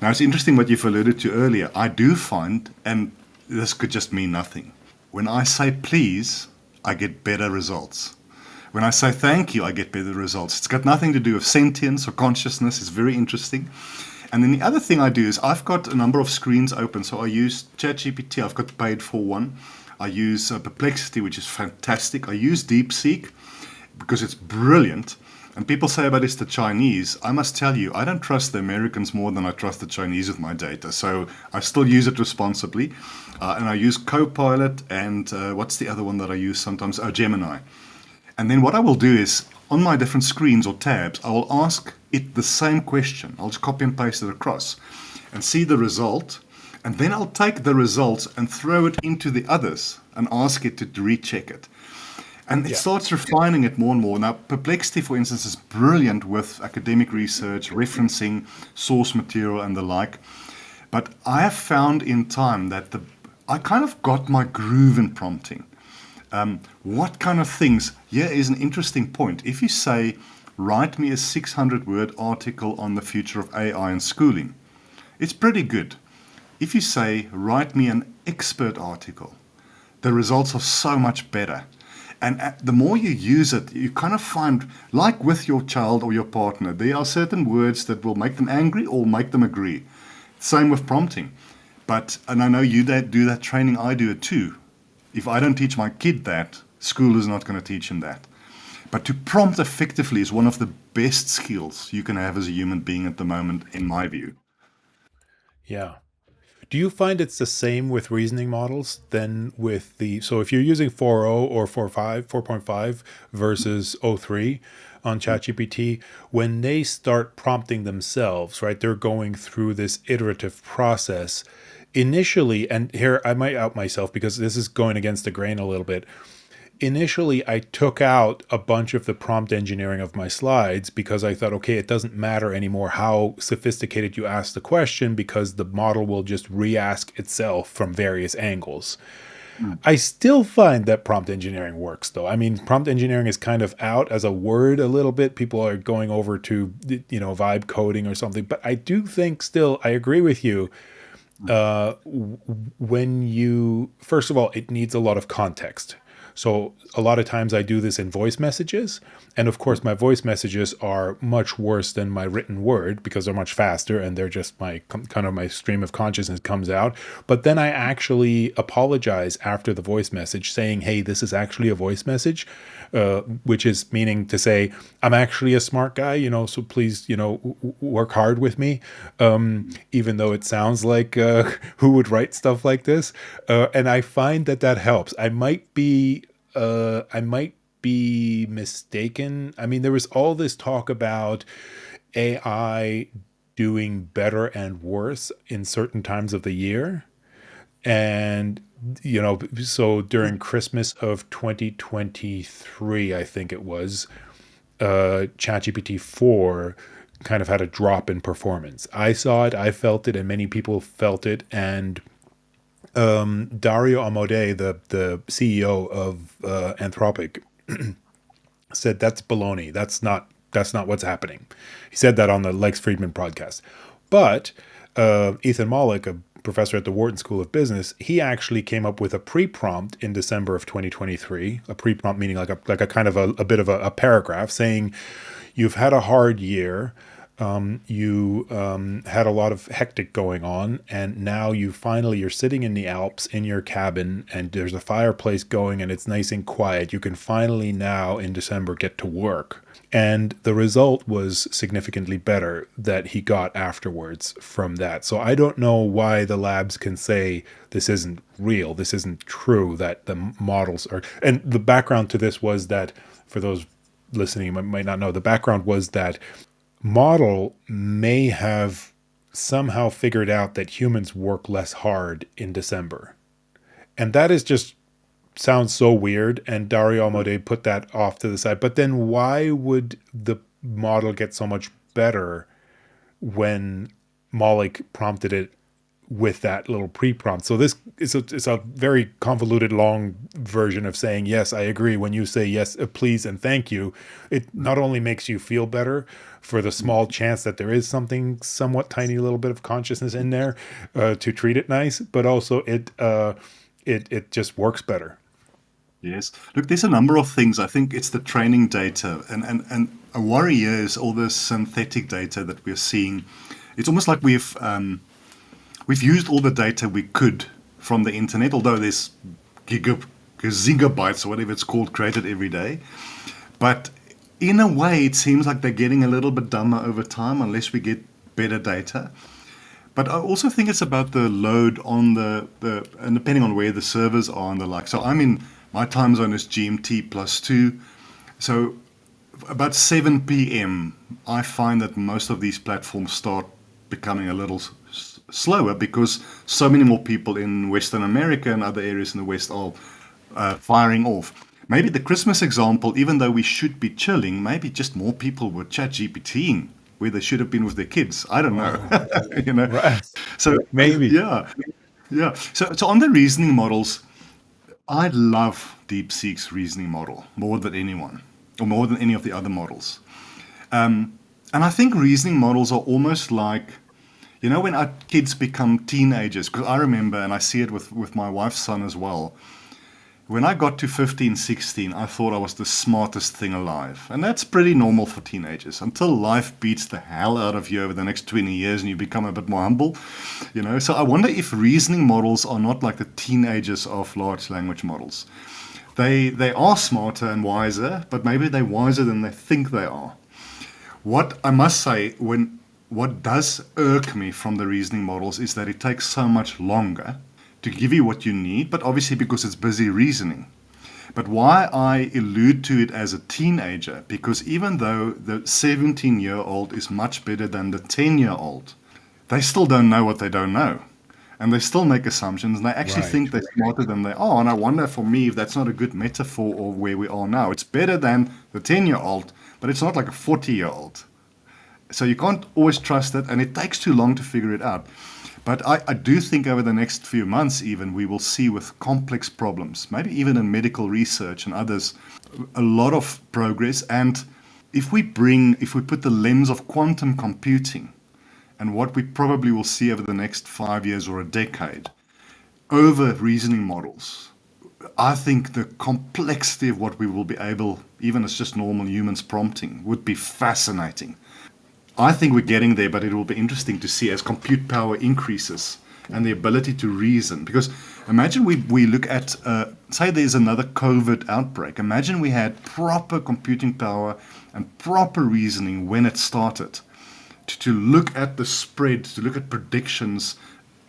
Now, it's interesting what you've alluded to earlier. I do find, and this could just mean nothing, when I say please, I get better results. When I say thank you, I get better results. It's got nothing to do with sentience or consciousness. It's very interesting. And then the other thing I do is I've got a number of screens open. So I use ChatGPT. I've got paid for one. I use Perplexity, which is fantastic. I use DeepSeek because it's brilliant. And people say about it's the Chinese. I must tell you, I don't trust the Americans more than I trust the Chinese with my data. So I still use it responsibly. And I use Copilot and what's the other one that I use sometimes? Oh, Gemini. And then what I will do is on my different screens or tabs, I will ask it the same question. I'll just copy and paste it across and see the result. And then I'll take the results and throw it into the others and ask it to recheck it. And it starts refining it more and more. Now, Perplexity, for instance, is brilliant with academic research, referencing, source material, and the like. But I have found in time that I kind of got my groove in prompting. What kind of things? Here is an interesting point. If you say, write me a 600-word article on the future of AI in schooling, it's pretty good. If you say, write me an expert article, the results are so much better. And the more you use it, you kind of find, like with your child or your partner, there are certain words that will make them angry or make them agree. Same with prompting. And I know you do that training, I do it too. If I don't teach my kid that, school is not going to teach him that. But to prompt effectively is one of the best skills you can have as a human being at the moment, in my view. Yeah. Do you find it's the same with reasoning models than with so if you're using 4.0 or 4.5 versus oh 03 on ChatGPT, when they start prompting themselves, right, they're going through this iterative process initially, and here I might out myself because this is going against the grain a little bit. Initially, I took out a bunch of the prompt engineering of my slides because I thought, okay, it doesn't matter anymore how sophisticated you ask the question because the model will just re-ask itself from various angles. I still find that prompt engineering works, though. I mean, prompt engineering is kind of out as a word a little bit. People are going over to, vibe coding or something. But I do think still, I agree with you. First of all, it needs a lot of context. So a lot of times I do this in voice messages. And of course, my voice messages are much worse than my written word because they're much faster and they're just my stream of consciousness comes out. But then I actually apologize after the voice message saying, hey, this is actually a voice message, which is meaning to say, I'm actually a smart guy, so please, work hard with me. Even though it sounds like who would write stuff like this. And I find that helps. I might be mistaken. I mean, there was all this talk about AI doing better and worse in certain times of the year. And, so during Christmas of 2023, I think it was, ChatGPT 4 kind of had a drop in performance. I saw it, I felt it, and many people felt it. And Dario Amodei, the CEO of Anthropic, said that's baloney. That's not what's happening. He said that on the Lex Friedman podcast. But Ethan Mollick, a professor at the Wharton School of Business, he actually came up with a pre-prompt in December of 2023. A pre-prompt meaning like a kind of a bit of a paragraph saying, you've had a hard year. You had a lot of hectic going on, and now you're sitting in the Alps in your cabin, and there's a fireplace going, and it's nice and quiet. You can finally now in December get to work. And the result was significantly better that he got afterwards from that. So I don't know why the labs can say this isn't real, this isn't true, that the models are. And the background to this was that, for those listening might not know, the background was that model may have somehow figured out that humans work less hard in December. And that is just sounds so weird. And Dario Amodei put that off to the side. But then why would the model get so much better when Mollick prompted it with that little pre-prompt? So this is it's a very convoluted, long version of saying, yes, I agree. When you say yes, please, and thank you, it not only makes you feel better for the small chance that there is something somewhat tiny little bit of consciousness in there to treat it nice, but also it just works better. Yes. Look, there's a number of things. I think it's the training data. And a worry here is all the synthetic data that we're seeing. It's almost like we've used all the data we could from the internet, although there's gigabytes or whatever it's called created every day. But in a way, it seems like they're getting a little bit dumber over time unless we get better data. But I also think it's about the load on the and depending on where the servers are and the like. So my time zone is GMT +2. So about 7 p.m., I find that most of these platforms start becoming a little slower because so many more people in Western America and other areas in the West are firing off. Maybe the Christmas example, even though we should be chilling, maybe just more people were ChatGPTing where they should have been with their kids. I don't know. Right. So maybe. Yeah. So on the reasoning models, I love DeepSeek's reasoning model more than anyone, or more than any of the other models. And I think reasoning models are almost like, when our kids become teenagers, because I remember, and I see it with my wife's son as well, when I got to 15, 16, I thought I was the smartest thing alive. And that's pretty normal for teenagers until life beats the hell out of you over the next 20 years and you become a bit more humble. So I wonder if reasoning models are not like the teenagers of large language models. They are smarter and wiser, but maybe they're wiser than they think they are. What I must say, when what does irk me from the reasoning models is that it takes so much longer to give you what you need, but obviously because it's busy reasoning. But why I allude to it as a teenager, because even though the 17-year-old is much better than the 10-year-old, they still don't know what they don't know. And they still make assumptions, and they actually think they're smarter than they are. And I wonder for me if that's not a good metaphor of where we are now. It's better than the 10-year-old, but it's not like a 40-year-old. So you can't always trust it, and it takes too long to figure it out. But I do think over the next few months even, we will see with complex problems, maybe even in medical research and others, a lot of progress. And if we put the lens of quantum computing and what we probably will see over the next 5 years or a decade over reasoning models, I think the complexity of what we will be able, even as just normal humans prompting, would be fascinating. I think we're getting there, but it will be interesting to see as compute power increases and the ability to reason. Because imagine we look at, say there's another COVID outbreak. Imagine we had proper computing power and proper reasoning when it started to look at the spread, to look at predictions,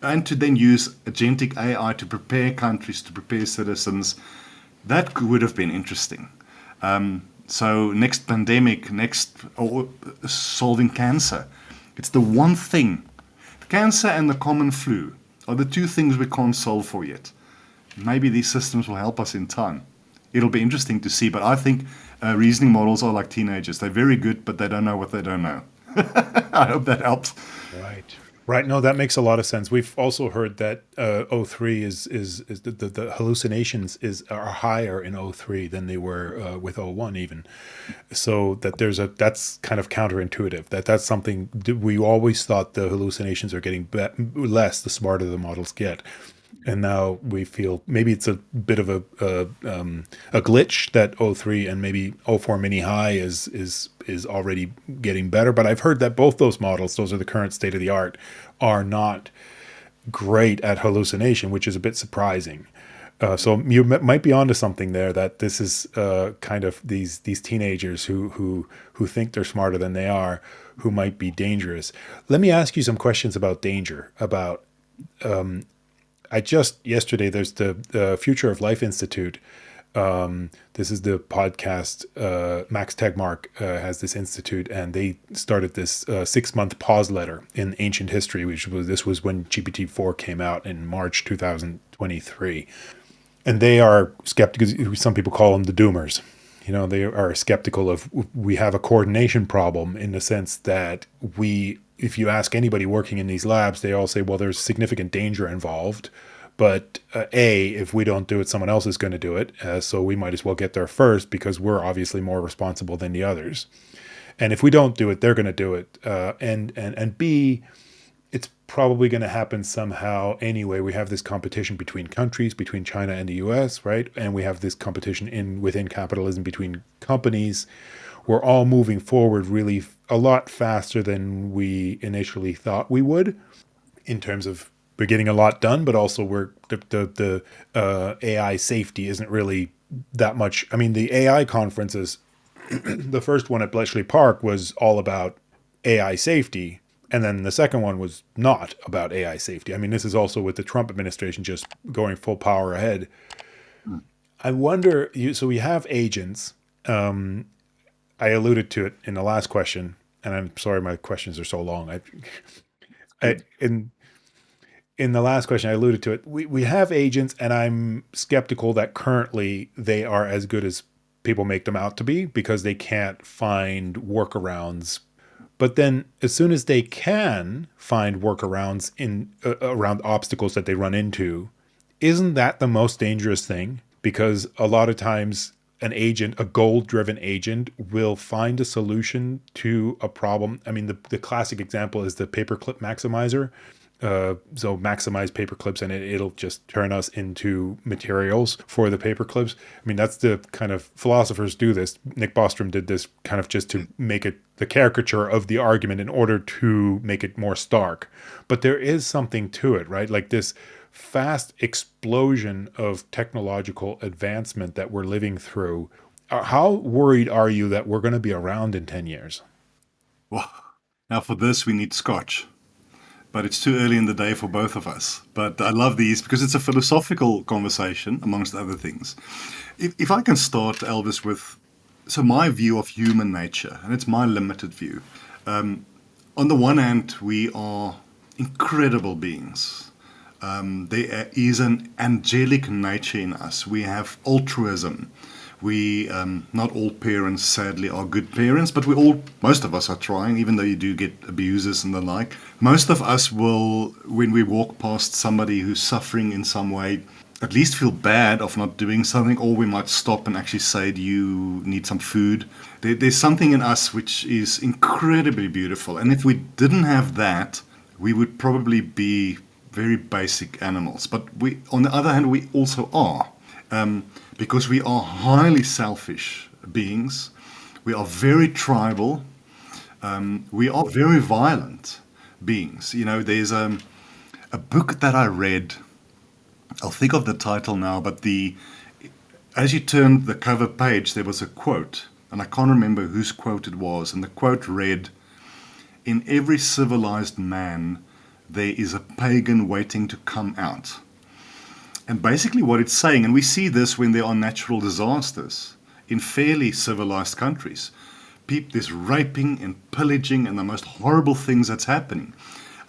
and to then use agentic AI to prepare countries, to prepare citizens. That would have been interesting. So next pandemic, or solving cancer. It's the one thing. Cancer and the common flu are the two things we can't solve for yet. Maybe these systems will help us in time. It'll be interesting to see, but I think reasoning models are like teenagers. They're very good, but they don't know what they don't know. I hope that helps. Right. No, that makes a lot of sense. We've also heard that O3 is the hallucinations are higher in O3 than they were with O1 even. So that that's kind of counterintuitive. That's something we always thought the hallucinations are getting less the smarter the models get. And now we feel maybe it's a bit of a glitch that O3 and maybe O4 mini high is already getting better. But I've heard that both those models, those are the current state of the art, are not great at hallucination, which is a bit surprising. So you might be onto something there, that this is kind of these teenagers who think they're smarter than they are, who might be dangerous. Let me ask you some questions about danger, about yesterday, there's the Future of Life Institute. This is the podcast. Max Tegmark has this institute, and they started this 6-month pause letter in ancient history, this was when GPT-4 came out in March 2023. And they are skeptical. Some people call them the doomers. They are skeptical of, we have a coordination problem in the sense that if you ask anybody working in these labs, they all say, well, there's significant danger involved. But if we don't do it, someone else is going to do it. So we might as well get there first because we're obviously more responsible than the others. And if we don't do it, they're going to do it. And B, it's probably going to happen somehow anyway. We have this competition between countries, between China and the US, right? And we have this competition within capitalism between companies. We're all moving forward really a lot faster than we initially thought we would, in terms of we're getting a lot done, but also the AI safety isn't really that much. I mean, the AI conferences, the first one at Bletchley Park was all about AI safety. And then the second one was not about AI safety. I mean, this is also with the Trump administration just going full power ahead. I wonder, so we have agents. I alluded to it in the last question, and I'm sorry my questions are so long. In the last question, I alluded to it. We have agents, and I'm skeptical that currently they are as good as people make them out to be, because they can't find workarounds. But then as soon as they can find workarounds around obstacles that they run into, isn't that the most dangerous thing? Because a lot of times a goal-driven agent will find a solution to a problem. I mean, the classic example is the paperclip maximizer. So maximize paperclips, and it'll just turn us into materials for the paperclips. I mean, that's the kind of philosophers do this. Nick Bostrom did this kind of just to make it the caricature of the argument in order to make it more stark. But there is something to it, right? Like this fast explosion of technological advancement that we're living through. How worried are you that we're going to be around in 10 years? Well, Now, for this, we need scotch, but it's too early in the day for both of us. But I love these because it's a philosophical conversation, amongst other things. If I can start, Elvis, with my view of human nature, and it's my limited view. On the one hand, we are incredible beings. There is an angelic nature in us. We have altruism. We, not all parents, sadly, are good parents, but most of us are trying, even though you do get abusers and the like. Most of us will, when we walk past somebody who's suffering in some way, at least feel bad of not doing something, or we might stop and actually say, do you need some food? There's something in us which is incredibly beautiful. And if we didn't have that, we would probably be very basic animals. But on the other hand, we also are. Because we are highly selfish beings, we are very tribal, we are very violent beings. You know, there's a book that I read, I'll think of the title now, but as you turned the cover page, there was a quote, and I can't remember whose quote it was, and the quote read, "In every civilized man, there is a pagan waiting to come out." And basically what it's saying, and we see this when there are natural disasters in fairly civilized countries. There's raping and pillaging and the most horrible things that's happening.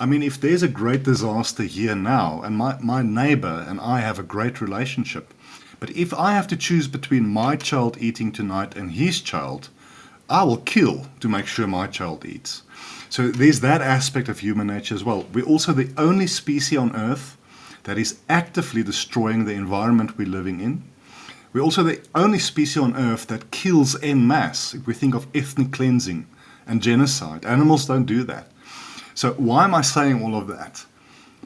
I mean, if there's a great disaster here now, and my neighbor and I have a great relationship, but if I have to choose between my child eating tonight and his child, I will kill to make sure my child eats. So there's that aspect of human nature as well. We're also the only species on Earth that is actively destroying the environment we're living in. We're also the only species on Earth that kills en masse, if we think of ethnic cleansing and genocide. Animals don't do that. So why am I saying all of that?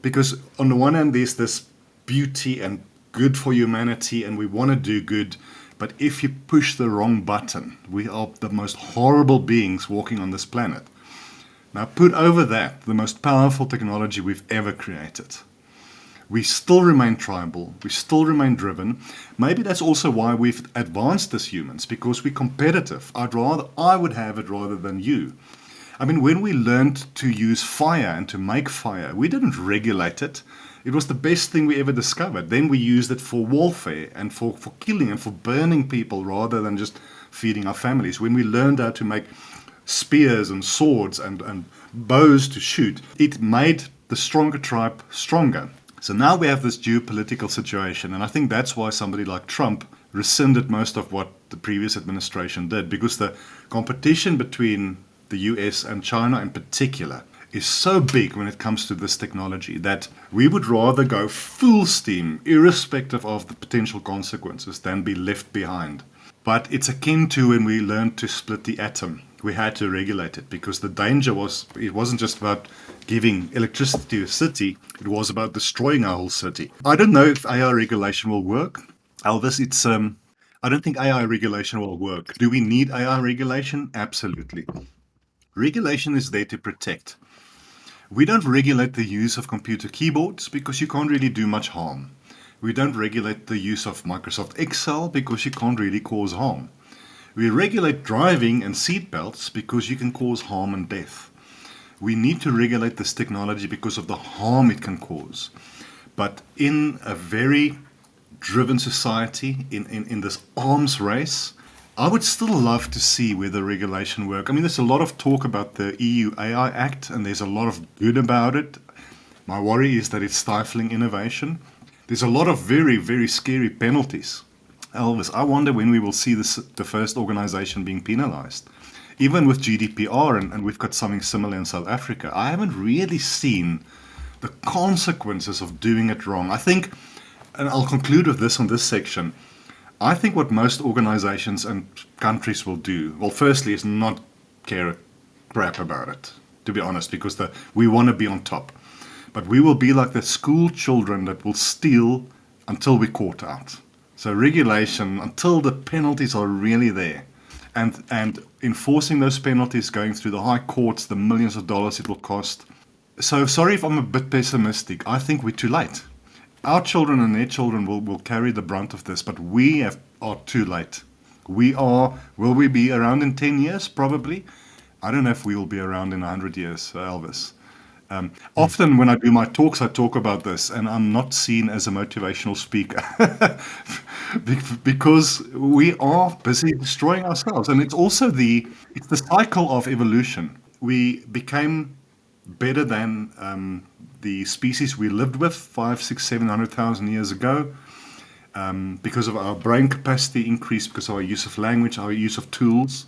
Because on the one hand, there's this beauty and good for humanity, and we want to do good, but if you push the wrong button, we are the most horrible beings walking on this planet. Now put over that the most powerful technology we've ever created. We still remain tribal, we still remain driven. Maybe that's also why we've advanced as humans, because we're competitive. I would have it rather than you. I mean, when we learned to use fire and to make fire, we didn't regulate it. It was the best thing we ever discovered. Then we used it for warfare and for killing and for burning people rather than just feeding our families. When we learned how to make spears and swords and bows to shoot, it made the stronger tribe stronger. So now we have this geopolitical situation, and I think that's why somebody like Trump rescinded most of what the previous administration did, because the competition between the US and China in particular is so big when it comes to this technology that we would rather go full steam, irrespective of the potential consequences, than be left behind. But it's akin to when we learned to split the atom. We had to regulate it because the danger it wasn't just about giving electricity to a city, it was about destroying our whole city. I don't know if AI regulation will work. Elvis, I don't think AI regulation will work. Do we need AI regulation? Absolutely. Regulation is there to protect. We don't regulate the use of computer keyboards because you can't really do much harm. We don't regulate the use of Microsoft Excel because you can't really cause harm. We regulate driving and seatbelts because you can cause harm and death. We need to regulate this technology because of the harm it can cause. But in a very driven society, in this arms race, I would still love to see where the regulation work. I mean, there's a lot of talk about the EU AI Act, and there's a lot of good about it. My worry is that it's stifling innovation. There's a lot of very, very scary penalties. Elvis, I wonder when we will see the first organization being penalized. Even with GDPR, and we've got something similar in South Africa, I haven't really seen the consequences of doing it wrong. I think, and I'll conclude with this on this section, I think what most organizations and countries will do, well, firstly, is not care a crap about it, to be honest, because we want to be on top. But we will be like the school children that will steal until we're caught out. So regulation, until the penalties are really there, and enforcing those penalties, going through the high courts, the millions of dollars it will cost. So sorry if I'm a bit pessimistic. I think we're too late. Our children and their children will carry the brunt of this, but are too late. Will we be around in 10 years? Probably. I don't know if we will be around in 100 years, Elvis. Often when I do my talks, I talk about this, and I'm not seen as a motivational speaker because we are busy destroying ourselves. And it's also it's the cycle of evolution. We became better than the species we lived with 5, 6, 700,000 years ago because of our brain capacity increase, because of our use of language, our use of tools.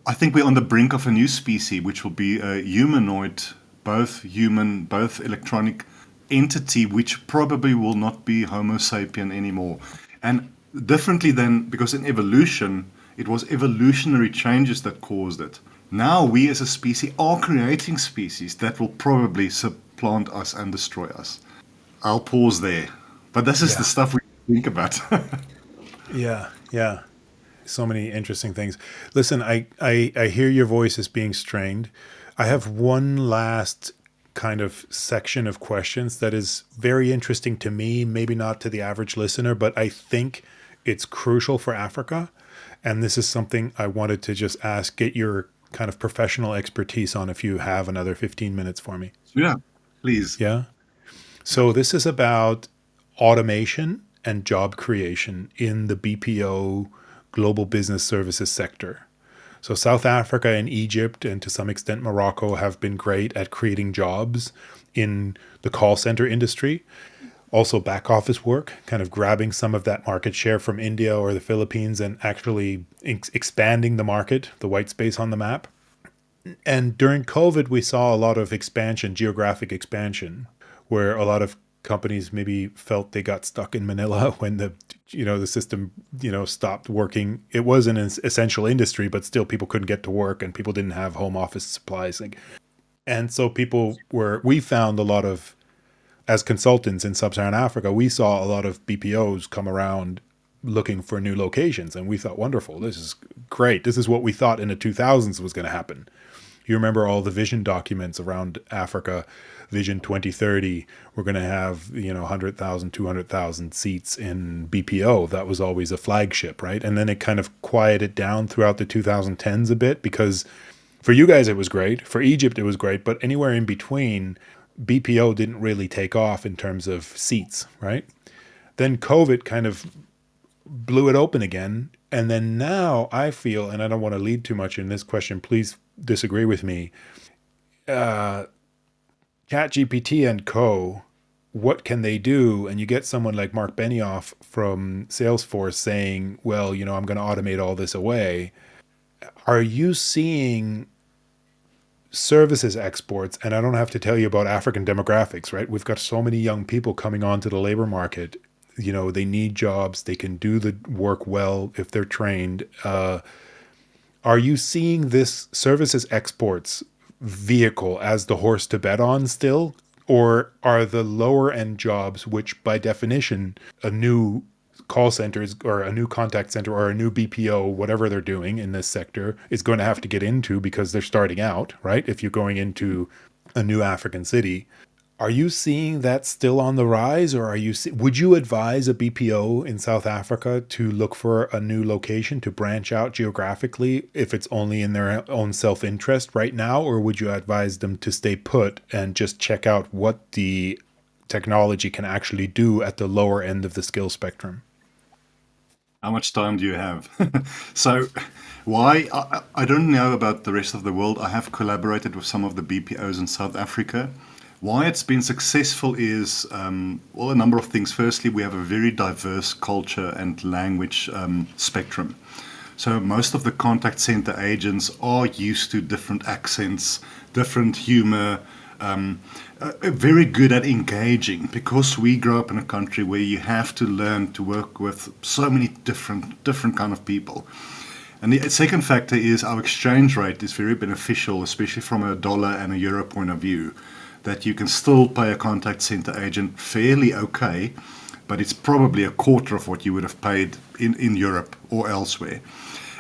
I think we're on the brink of a new species, which will be a humanoid, both human, both electronic entity, which probably will not be Homo sapien anymore. And differently than, because in evolution, it was evolutionary changes that caused it. Now we as a species are creating species that will probably supplant us and destroy us. I'll pause there. But this is the stuff we think about. Yeah, yeah. So many interesting things. Listen, I hear your voice is being strained. I have one last kind of section of questions that is very interesting to me, maybe not to the average listener, but I think it's crucial for Africa. And this is something I wanted to just ask, get your kind of professional expertise on if you have another 15 minutes for me. Yeah, please. Yeah. So this is about automation and job creation in the BPO global business services sector. So South Africa and Egypt, and to some extent Morocco, have been great at creating jobs in the call center industry. Also back office work, kind of grabbing some of that market share from India or the Philippines and actually expanding the market, the white space on the map. And during COVID, we saw a lot of expansion, geographic expansion, where a lot of companies maybe felt they got stuck in Manila when the system, stopped working. It was an essential industry, but still people couldn't get to work and people didn't have home office supplies. And so we found a lot of, as consultants in Sub-Saharan Africa, we saw a lot of BPOs come around looking for new locations. And we thought, wonderful, this is great. This is what we thought in the 2000s was going to happen. You remember all the vision documents around Africa, Vision 2030, we're going to have, 100,000, 200,000 seats in BPO. That was always a flagship, right? And then it kind of quieted down throughout the 2010s a bit because for you guys, it was great. For Egypt, it was great. But anywhere in between, BPO didn't really take off in terms of seats, right? Then COVID kind of blew it open again. And then now I feel, and I don't want to lead too much in this question, please disagree with me. ChatGPT and co, what can they do? And you get someone like Mark Benioff from Salesforce saying, well, I'm going to automate all this away. Are you seeing services exports? And I don't have to tell you about African demographics, right? We've got so many young people coming onto the labor market. They need jobs. They can do the work well if they're trained. Are you seeing this services exports vehicle as the horse to bet on still? Or are the lower end jobs, which by definition, a new call centers or a new contact center or a new BPO, whatever they're doing in this sector, is going to have to get into because they're starting out, right? If you're going into a new African city, are you seeing that still on the rise, or would you advise a BPO in South Africa to look for a new location to branch out geographically if it's only in their own self-interest right now, or would you advise them to stay put and just check out what the technology can actually do at the lower end of the skill spectrum? How much time do you have? So why, I don't know about the rest of the world. I have collaborated with some of the BPOs in South Africa. Why it's been successful is, a number of things. Firstly, we have a very diverse culture and language spectrum. So most of the contact center agents are used to different accents, different humor, very good at engaging, because we grow up in a country where you have to learn to work with so many different kind of people. And the second factor is our exchange rate is very beneficial, especially from a dollar and a euro point of view, that you can still pay a contact center agent fairly okay, but it's probably a quarter of what you would have paid in Europe or elsewhere.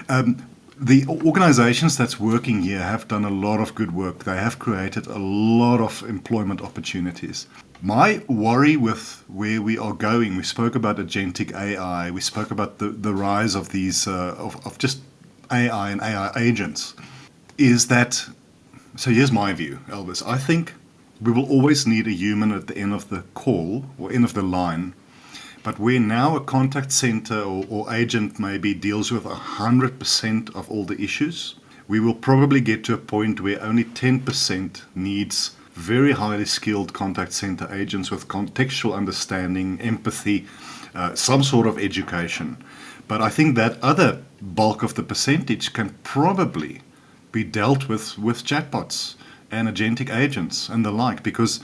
The organizations that's working here have done a lot of good work. They have created a lot of employment opportunities. My worry with where we are going, we spoke about agentic AI, we spoke about the rise of these, of just AI and AI agents. is that, so here's my view, Elvis. I think we will always need a human at the end of the call or end of the line. But where now a contact center or agent maybe deals with 100% of all the issues, we will probably get to a point where only 10% needs very highly skilled contact center agents with contextual understanding, empathy, some sort of education. But I think that other bulk of the percentage can probably be dealt with chatbots and agentic agents and the like, because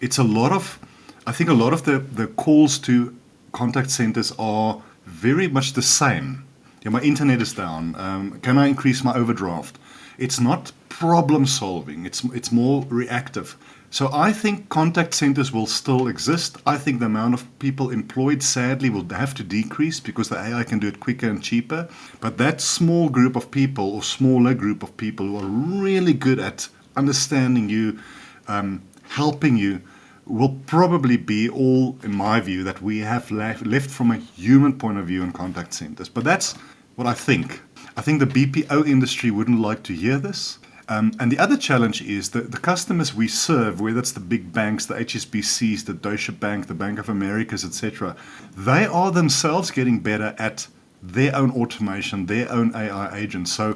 it's I think a lot of the calls to contact centers are very much the same. Yeah, my internet is down. Can I increase my overdraft? It's not problem solving. It's more reactive. So I think contact centers will still exist. I think the amount of people employed, sadly, will have to decrease because the AI can do it quicker and cheaper. But that small group of people or smaller group of people who are really good at understanding you, helping you, will probably be all, in my view, that we have left from a human point of view in contact centers. But that's what I think. I think the BPO industry wouldn't like to hear this. And the other challenge is that the customers we serve, whether it's the big banks, the HSBCs, the Deutsche Bank, the Bank of Americas, etc., they are themselves getting better at their own automation, their own AI agents. So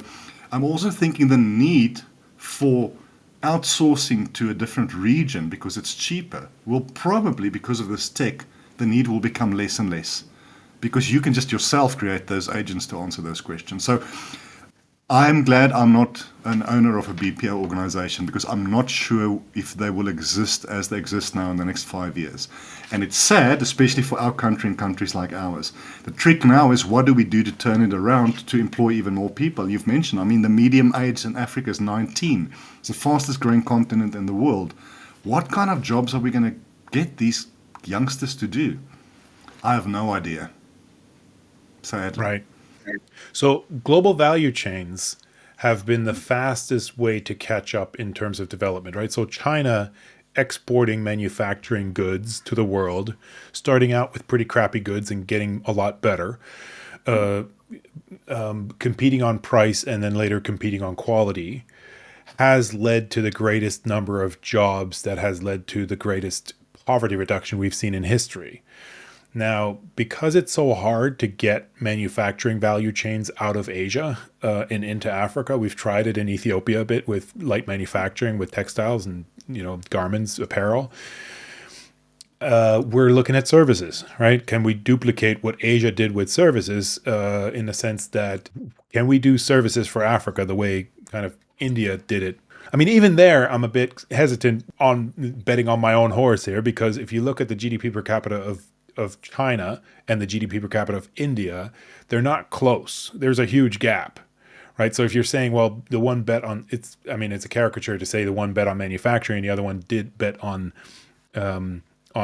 I'm also thinking the need for outsourcing to a different region because it's cheaper will probably, because of this tech, the need will become less and less because you can just yourself create those agents to answer those questions. So I'm glad I'm not an owner of a BPO organization because I'm not sure if they will exist as they exist now in the next 5 years. And it's sad, especially for our country and countries like ours. The trick now is what do we do to turn it around to employ even more people? You've mentioned, I mean, the median age in Africa is 19. It's the fastest growing continent in the world. What kind of jobs are we going to get these youngsters to do? I have no idea. Sadly. Right. So global value chains have been the fastest way to catch up in terms of development, right? So China exporting manufacturing goods to the world, starting out with pretty crappy goods and getting a lot better, competing on price and then later competing on quality, has led to the greatest number of jobs, that has led to the greatest poverty reduction we've seen in history. Now, because it's so hard to get manufacturing value chains out of Asia and into Africa, we've tried it in Ethiopia a bit with light manufacturing, with textiles and, garments, apparel. We're looking at services, right? Can we duplicate what Asia did with services in the sense that can we do services for Africa the way kind of India did it? I mean, even there, I'm a bit hesitant on betting on my own horse here, because if you look at the GDP per capita of China and the GDP per capita of India, they're not close. There's a huge gap, right? So if you're saying, well, the one bet on it's a caricature to say the one bet on manufacturing, the other one did bet on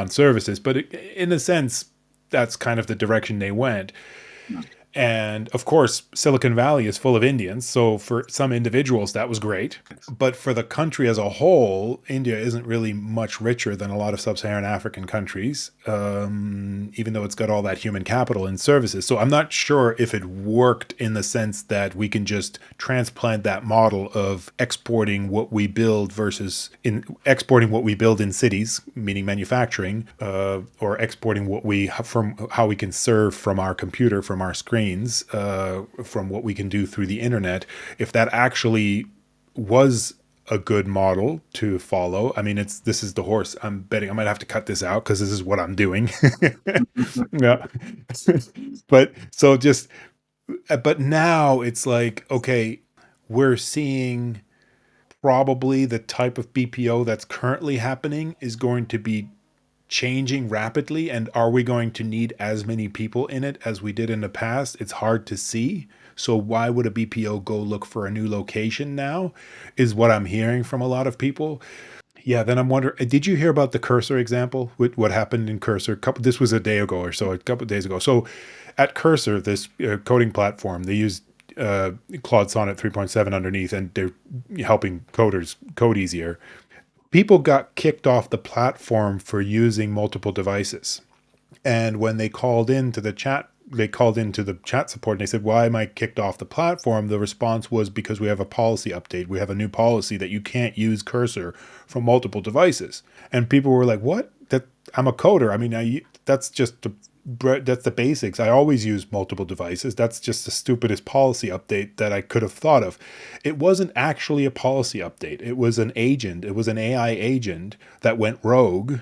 services, but in a sense, that's kind of the direction they went. And of course, Silicon Valley is full of Indians. So for some individuals, that was great. But for the country as a whole, India isn't really much richer than a lot of sub-Saharan African countries, even though it's got all that human capital and services. So I'm not sure if it worked in the sense that we can just transplant that model of exporting what we build versus exporting what we build in cities, meaning manufacturing, or exporting what from how we can serve from our computer, from our screen, from what we can do through the internet. If that actually was a good model to follow, I mean, this is the horse. I'm betting I might have to cut this out because this is what I'm doing. Yeah. But now it's like, okay, we're seeing probably the type of BPO that's currently happening is going to be changing rapidly. And are we going to need as many people in it as we did in the past? It's hard to see. So why would a BPO go look for a new location now, is what I'm hearing from a lot of people. Yeah, then I'm wondering, did you hear about the Cursor example? What happened in Cursor? This was a day ago or so, a couple of days ago. So at Cursor, this coding platform, they used Claude Sonnet 3.7 underneath, and they're helping coders code easier. People got kicked off the platform for using multiple devices. And when they called into the chat they called into the chat support and they said, why am I kicked off the platform? The response was, because we have a policy update. We have a new policy that you can't use cursor from multiple devices. And people were like, what? That I'm a coder. I mean, that's the basics. I always use multiple devices. That's just the stupidest policy update that I could have thought of. It wasn't actually a policy update. It was an agent. It was an AI agent that went rogue,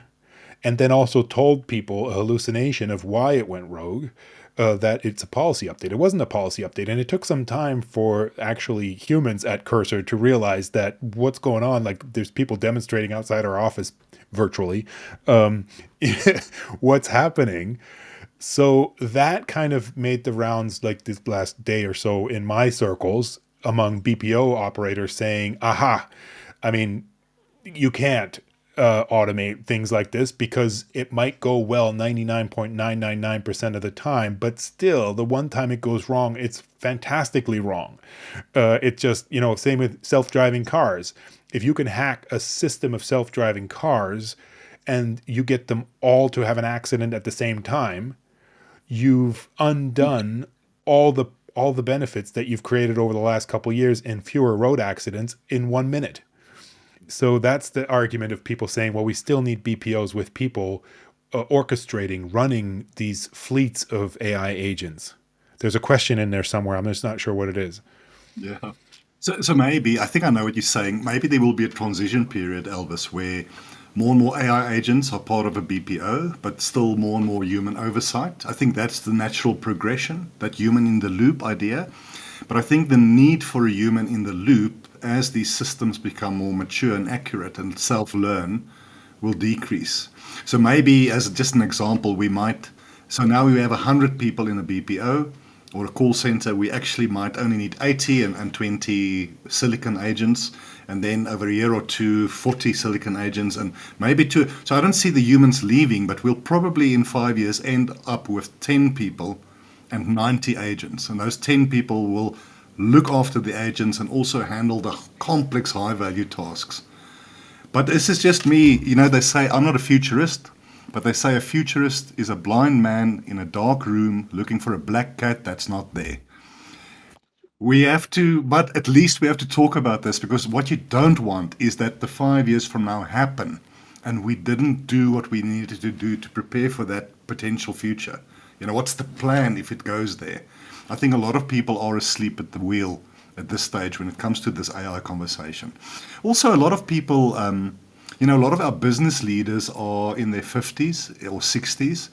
and then also told people a hallucination of why it went rogue, that it's a policy update. It wasn't a policy update. And it took some time for actually humans at Cursor to realize that what's going on, like there's people demonstrating outside our office virtually, what's happening. So that kind of made the rounds like this last day or so in my circles among BPO operators saying, aha, I mean, you can't automate things like this because it might go well 99.999% of the time, but still the one time it goes wrong, it's fantastically wrong. It just, same with self-driving cars. If you can hack a system of self-driving cars and you get them all to have an accident at the same time, you've undone all the benefits that you've created over the last couple of years in fewer road accidents in 1 minute. So that's the argument of people saying, well, we still need BPOs with people orchestrating, running these fleets of AI agents. There's a question in there somewhere. I'm just not sure what it is. Yeah. So maybe, I think I know what you're saying. Maybe there will be a transition period, Elvis, where more and more AI agents are part of a BPO, but still more and more human oversight. I think that's the natural progression, that human in the loop idea. But I think the need for a human in the loop, as these systems become more mature and accurate and self-learn, will decrease. So maybe, as just an example, so now we have 100 people in a BPO or a call center, we actually might only need 80 and 20 silicon agents, and then over a year or two, 40 silicon agents, and maybe two. So I don't see the humans leaving, but we'll probably in 5 years end up with 10 people and 90 agents. And those 10 people will look after the agents and also handle the complex high-value tasks. But this is just me. They say I'm not a futurist, but they say a futurist is a blind man in a dark room looking for a black cat that's not there. But at least we have to talk about this, because what you don't want is that the 5 years from now happen and we didn't do what we needed to do to prepare for that potential future. What's the plan if it goes there? I think a lot of people are asleep at the wheel at this stage when it comes to this AI conversation. Also, a lot of people, a lot of our business leaders are in their 50s or 60s.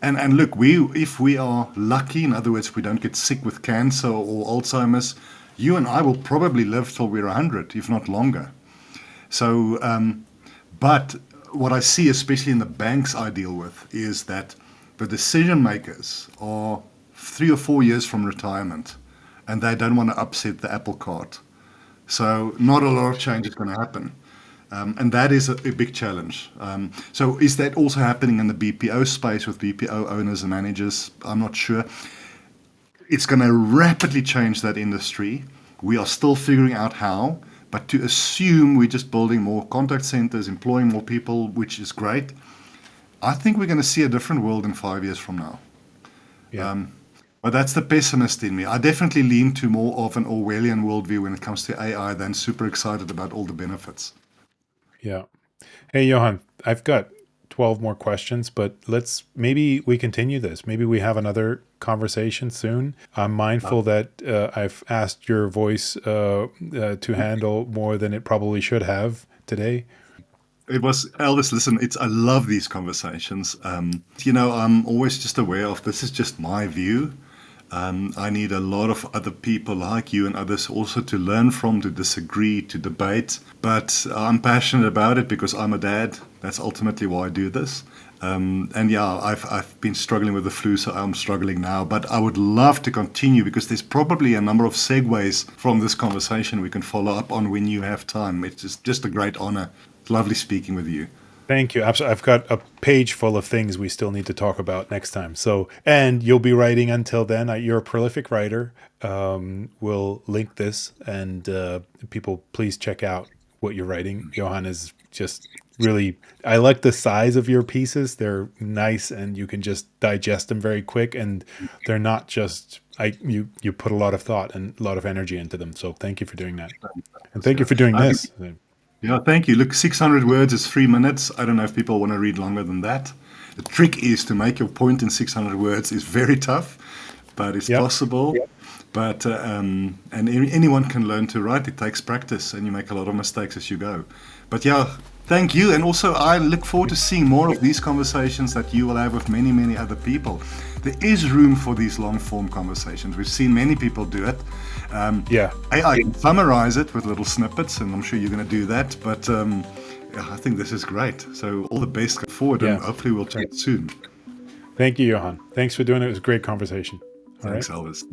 And look, if we are lucky, in other words, we don't get sick with cancer or Alzheimer's, you and I will probably live till we're 100, if not longer. So, but what I see, especially in the banks I deal with, is that the decision makers are 3 or 4 years from retirement, and they don't want to upset the apple cart. So not a lot of change is going to happen. And that is a big challenge. So is that also happening in the BPO space with BPO owners and managers? I'm not sure. It's going to rapidly change that industry. We are still figuring out how, but to assume we're just building more contact centers, employing more people, which is great, I think we're going to see a different world in 5 years from now. Yeah. But that's the pessimist in me. I definitely lean to more of an Orwellian worldview when it comes to AI than super excited about all the benefits. Yeah. Hey, Johan, I've got 12 more questions, but maybe we continue this. Maybe we have another conversation soon. I'm mindful that I've asked your voice to handle more than it probably should have today. It was, Elvis, listen, I love these conversations. I'm always just aware of this is just my view. I need a lot of other people like you and others also to learn from, to disagree, to debate. But I'm passionate about it because I'm a dad. That's ultimately why I do this. I've been struggling with the flu, so I'm struggling now. But I would love to continue because there's probably a number of segues from this conversation we can follow up on when you have time. It's just a great honor. It's lovely speaking with you. Thank you. I've got a page full of things we still need to talk about next time. So, and you'll be writing until then. You're a prolific writer. We'll link this, and people, please check out what you're writing. Johan is just really, I like the size of your pieces. They're nice and you can just digest them very quick, and they're not just, you put a lot of thought and a lot of energy into them. So thank you for doing that. And thank you for doing this. Yeah, thank you. Look, 600 words is 3 minutes. I don't know if people want to read longer than that. The trick is to make your point in 600 words is very tough, but it's possible. Yep. But and anyone can learn to write. It takes practice, and you make a lot of mistakes as you go. But yeah, thank you. And also, I look forward to seeing more of these conversations that you will have with many, many other people. There is room for these long-form conversations. We've seen many people do it. I can summarize it with little snippets, and I'm sure you're going to do that. But I think this is great. So all the best going forward, and hopefully we'll chat soon. Thank you, Johan. Thanks for doing it. It was a great conversation. Thanks, Elvis.